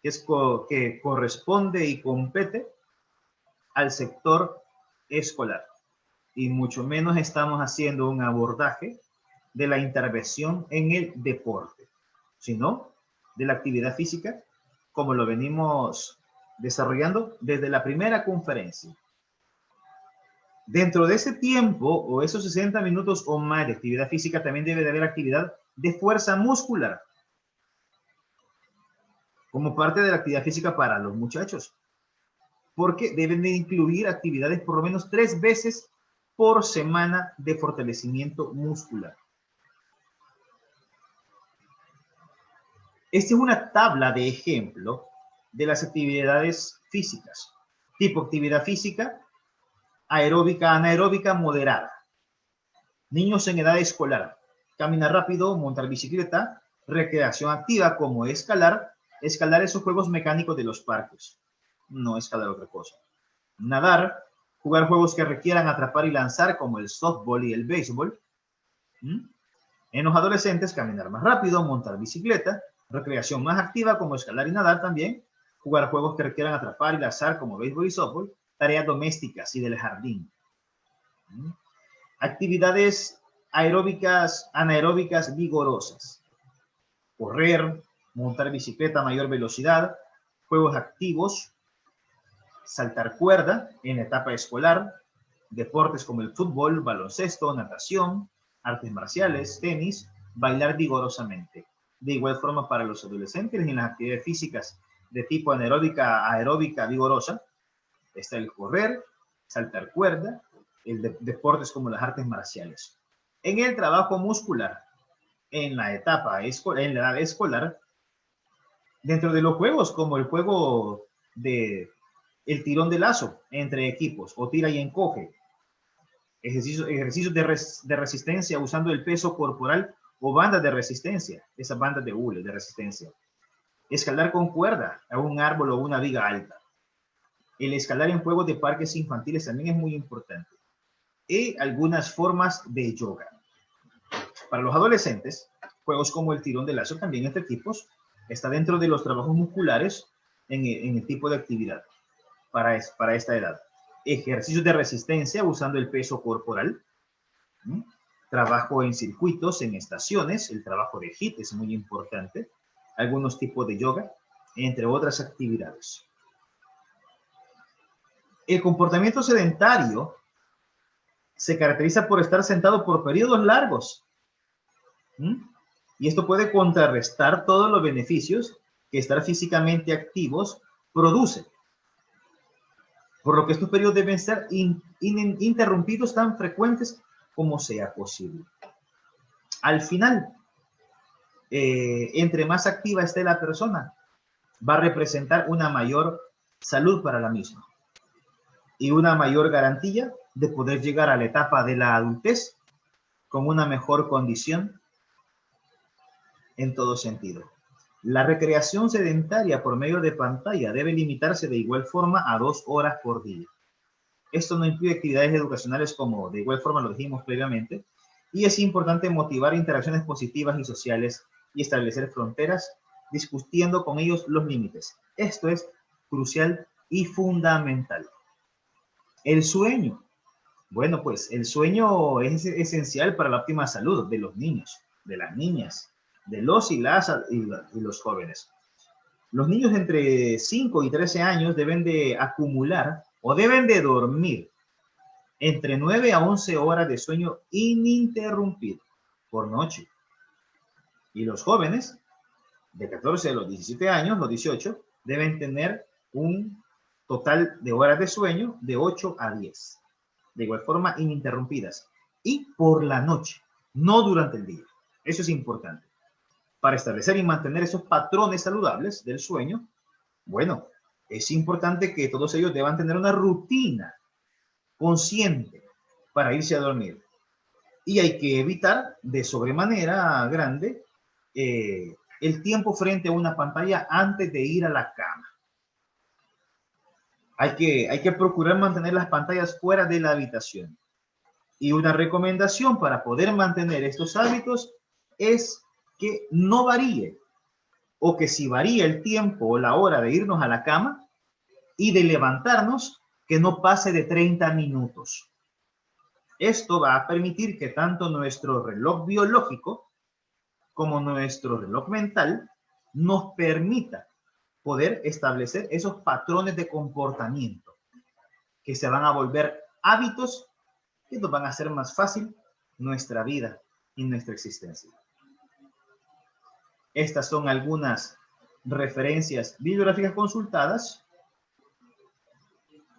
que corresponde y compete al sector escolar. Y mucho menos estamos haciendo un abordaje de la intervención en el deporte, sino de la actividad física, como lo venimos desarrollando desde la primera conferencia. Dentro de ese tiempo, o esos 60 minutos o más de actividad física, también debe de haber actividad de fuerza muscular, como parte de la actividad física para los muchachos, porque deben de incluir actividades por lo menos 3 veces por semana de fortalecimiento muscular. Esta es una tabla de ejemplo de las actividades físicas. Tipo actividad física, aeróbica, anaeróbica, moderada. Niños en edad escolar, caminar rápido, montar bicicleta, recreación activa como escalar esos juegos mecánicos de los parques, no escalar otra cosa. Nadar, jugar juegos que requieran atrapar y lanzar como el softball y el béisbol. En los adolescentes, caminar más rápido, montar bicicleta, recreación más activa como escalar y nadar también, jugar juegos que requieran atrapar y lanzar como béisbol y softball, tareas domésticas y del jardín. Actividades aeróbicas, anaeróbicas vigorosas. Correr, montar bicicleta a mayor velocidad, juegos activos, saltar cuerda en la etapa escolar, deportes como el fútbol, baloncesto, natación, artes marciales, tenis, bailar vigorosamente. De igual forma para los adolescentes en las actividades físicas de tipo anaeróbica, aeróbica, vigorosa, está el correr, saltar cuerda, deportes como las artes marciales. En el trabajo muscular, en la etapa en la edad escolar, dentro de los juegos como el juego de el tirón de lazo entre equipos o tira y encoge, ejercicios de resistencia usando el peso corporal o bandas de resistencia, esas bandas de hule de resistencia. Escalar con cuerda a un árbol o una viga alta. El escalar en juegos de parques infantiles también es muy importante. Y algunas formas de yoga. Para los adolescentes, juegos como el tirón de lazo también entre equipos está dentro de los trabajos musculares en el tipo de actividad para esta edad. Ejercicios de resistencia usando el peso corporal. Trabajo en circuitos, en estaciones. El trabajo de HIIT es muy importante. Algunos tipos de yoga, entre otras actividades. El comportamiento sedentario se caracteriza por estar sentado por periodos largos. Y esto puede contrarrestar todos los beneficios que estar físicamente activos produce. Por lo que estos periodos deben ser interrumpidos tan frecuentes como sea posible. Al final, entre más activa esté la persona, va a representar una mayor salud para la misma y una mayor garantía de poder llegar a la etapa de la adultez con una mejor condición en todo sentido. La recreación sedentaria por medio de pantalla debe limitarse de igual forma a 2 horas por día. Esto no incluye actividades educacionales como de igual forma lo dijimos previamente, y es importante motivar interacciones positivas y sociales y establecer fronteras, discutiendo con ellos los límites. Esto es crucial y fundamental. El sueño. Bueno, pues el sueño es esencial para la óptima salud de los niños, de las niñas, de los y los jóvenes. Los niños entre 5 y 13 años deben de acumular o deben de dormir entre 9 a 11 horas de sueño ininterrumpido por noche. Y los jóvenes de 14 a los 17 años, los 18, deben tener un total de horas de sueño de 8 a 10. De igual forma, ininterrumpidas. Y por la noche, no durante el día. Eso es importante. Para establecer y mantener esos patrones saludables del sueño, bueno, es importante que todos ellos deban tener una rutina consciente para irse a dormir. Y hay que evitar de sobremanera grande el tiempo frente a una pantalla antes de ir a la cama. Hay que procurar mantener las pantallas fuera de la habitación. Y una recomendación para poder mantener estos hábitos es que no varíe, o que si varía el tiempo o la hora de irnos a la cama y de levantarnos, que no pase de 30 minutos. Esto va a permitir que tanto nuestro reloj biológico como nuestro reloj mental nos permita poder establecer esos patrones de comportamiento que se van a volver hábitos que nos van a hacer más fácil nuestra vida y nuestra existencia. Estas son algunas referencias bibliográficas consultadas,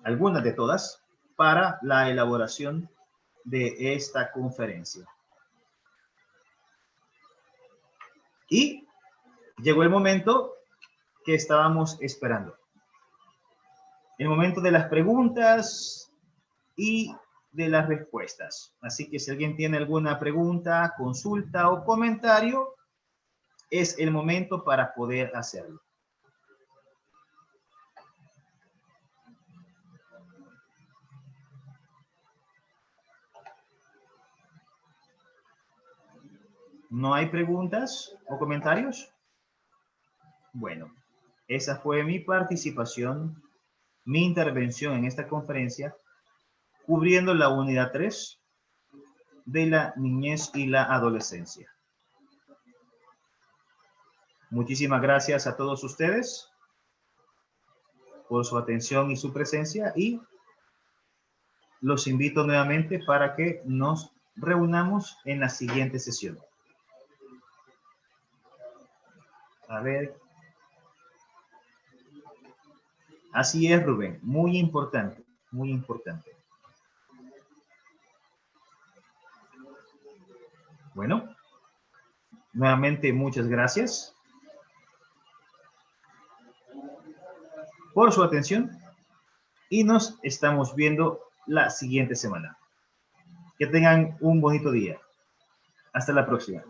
algunas de todas, para la elaboración de esta conferencia. Y llegó el momento que estábamos esperando. El momento de las preguntas y de las respuestas. Así que si alguien tiene alguna pregunta, consulta o comentario, es el momento para poder hacerlo. ¿No hay preguntas o comentarios? Bueno, esa fue mi participación, mi intervención en esta conferencia, cubriendo la unidad 3 de la niñez y la adolescencia. Muchísimas gracias a todos ustedes por su atención y su presencia, y los invito nuevamente para que nos reunamos en la siguiente sesión. A ver. Así es, Rubén. Muy importante, muy importante. Bueno, nuevamente muchas gracias por su atención y nos estamos viendo la siguiente semana. Que tengan un bonito día. Hasta la próxima.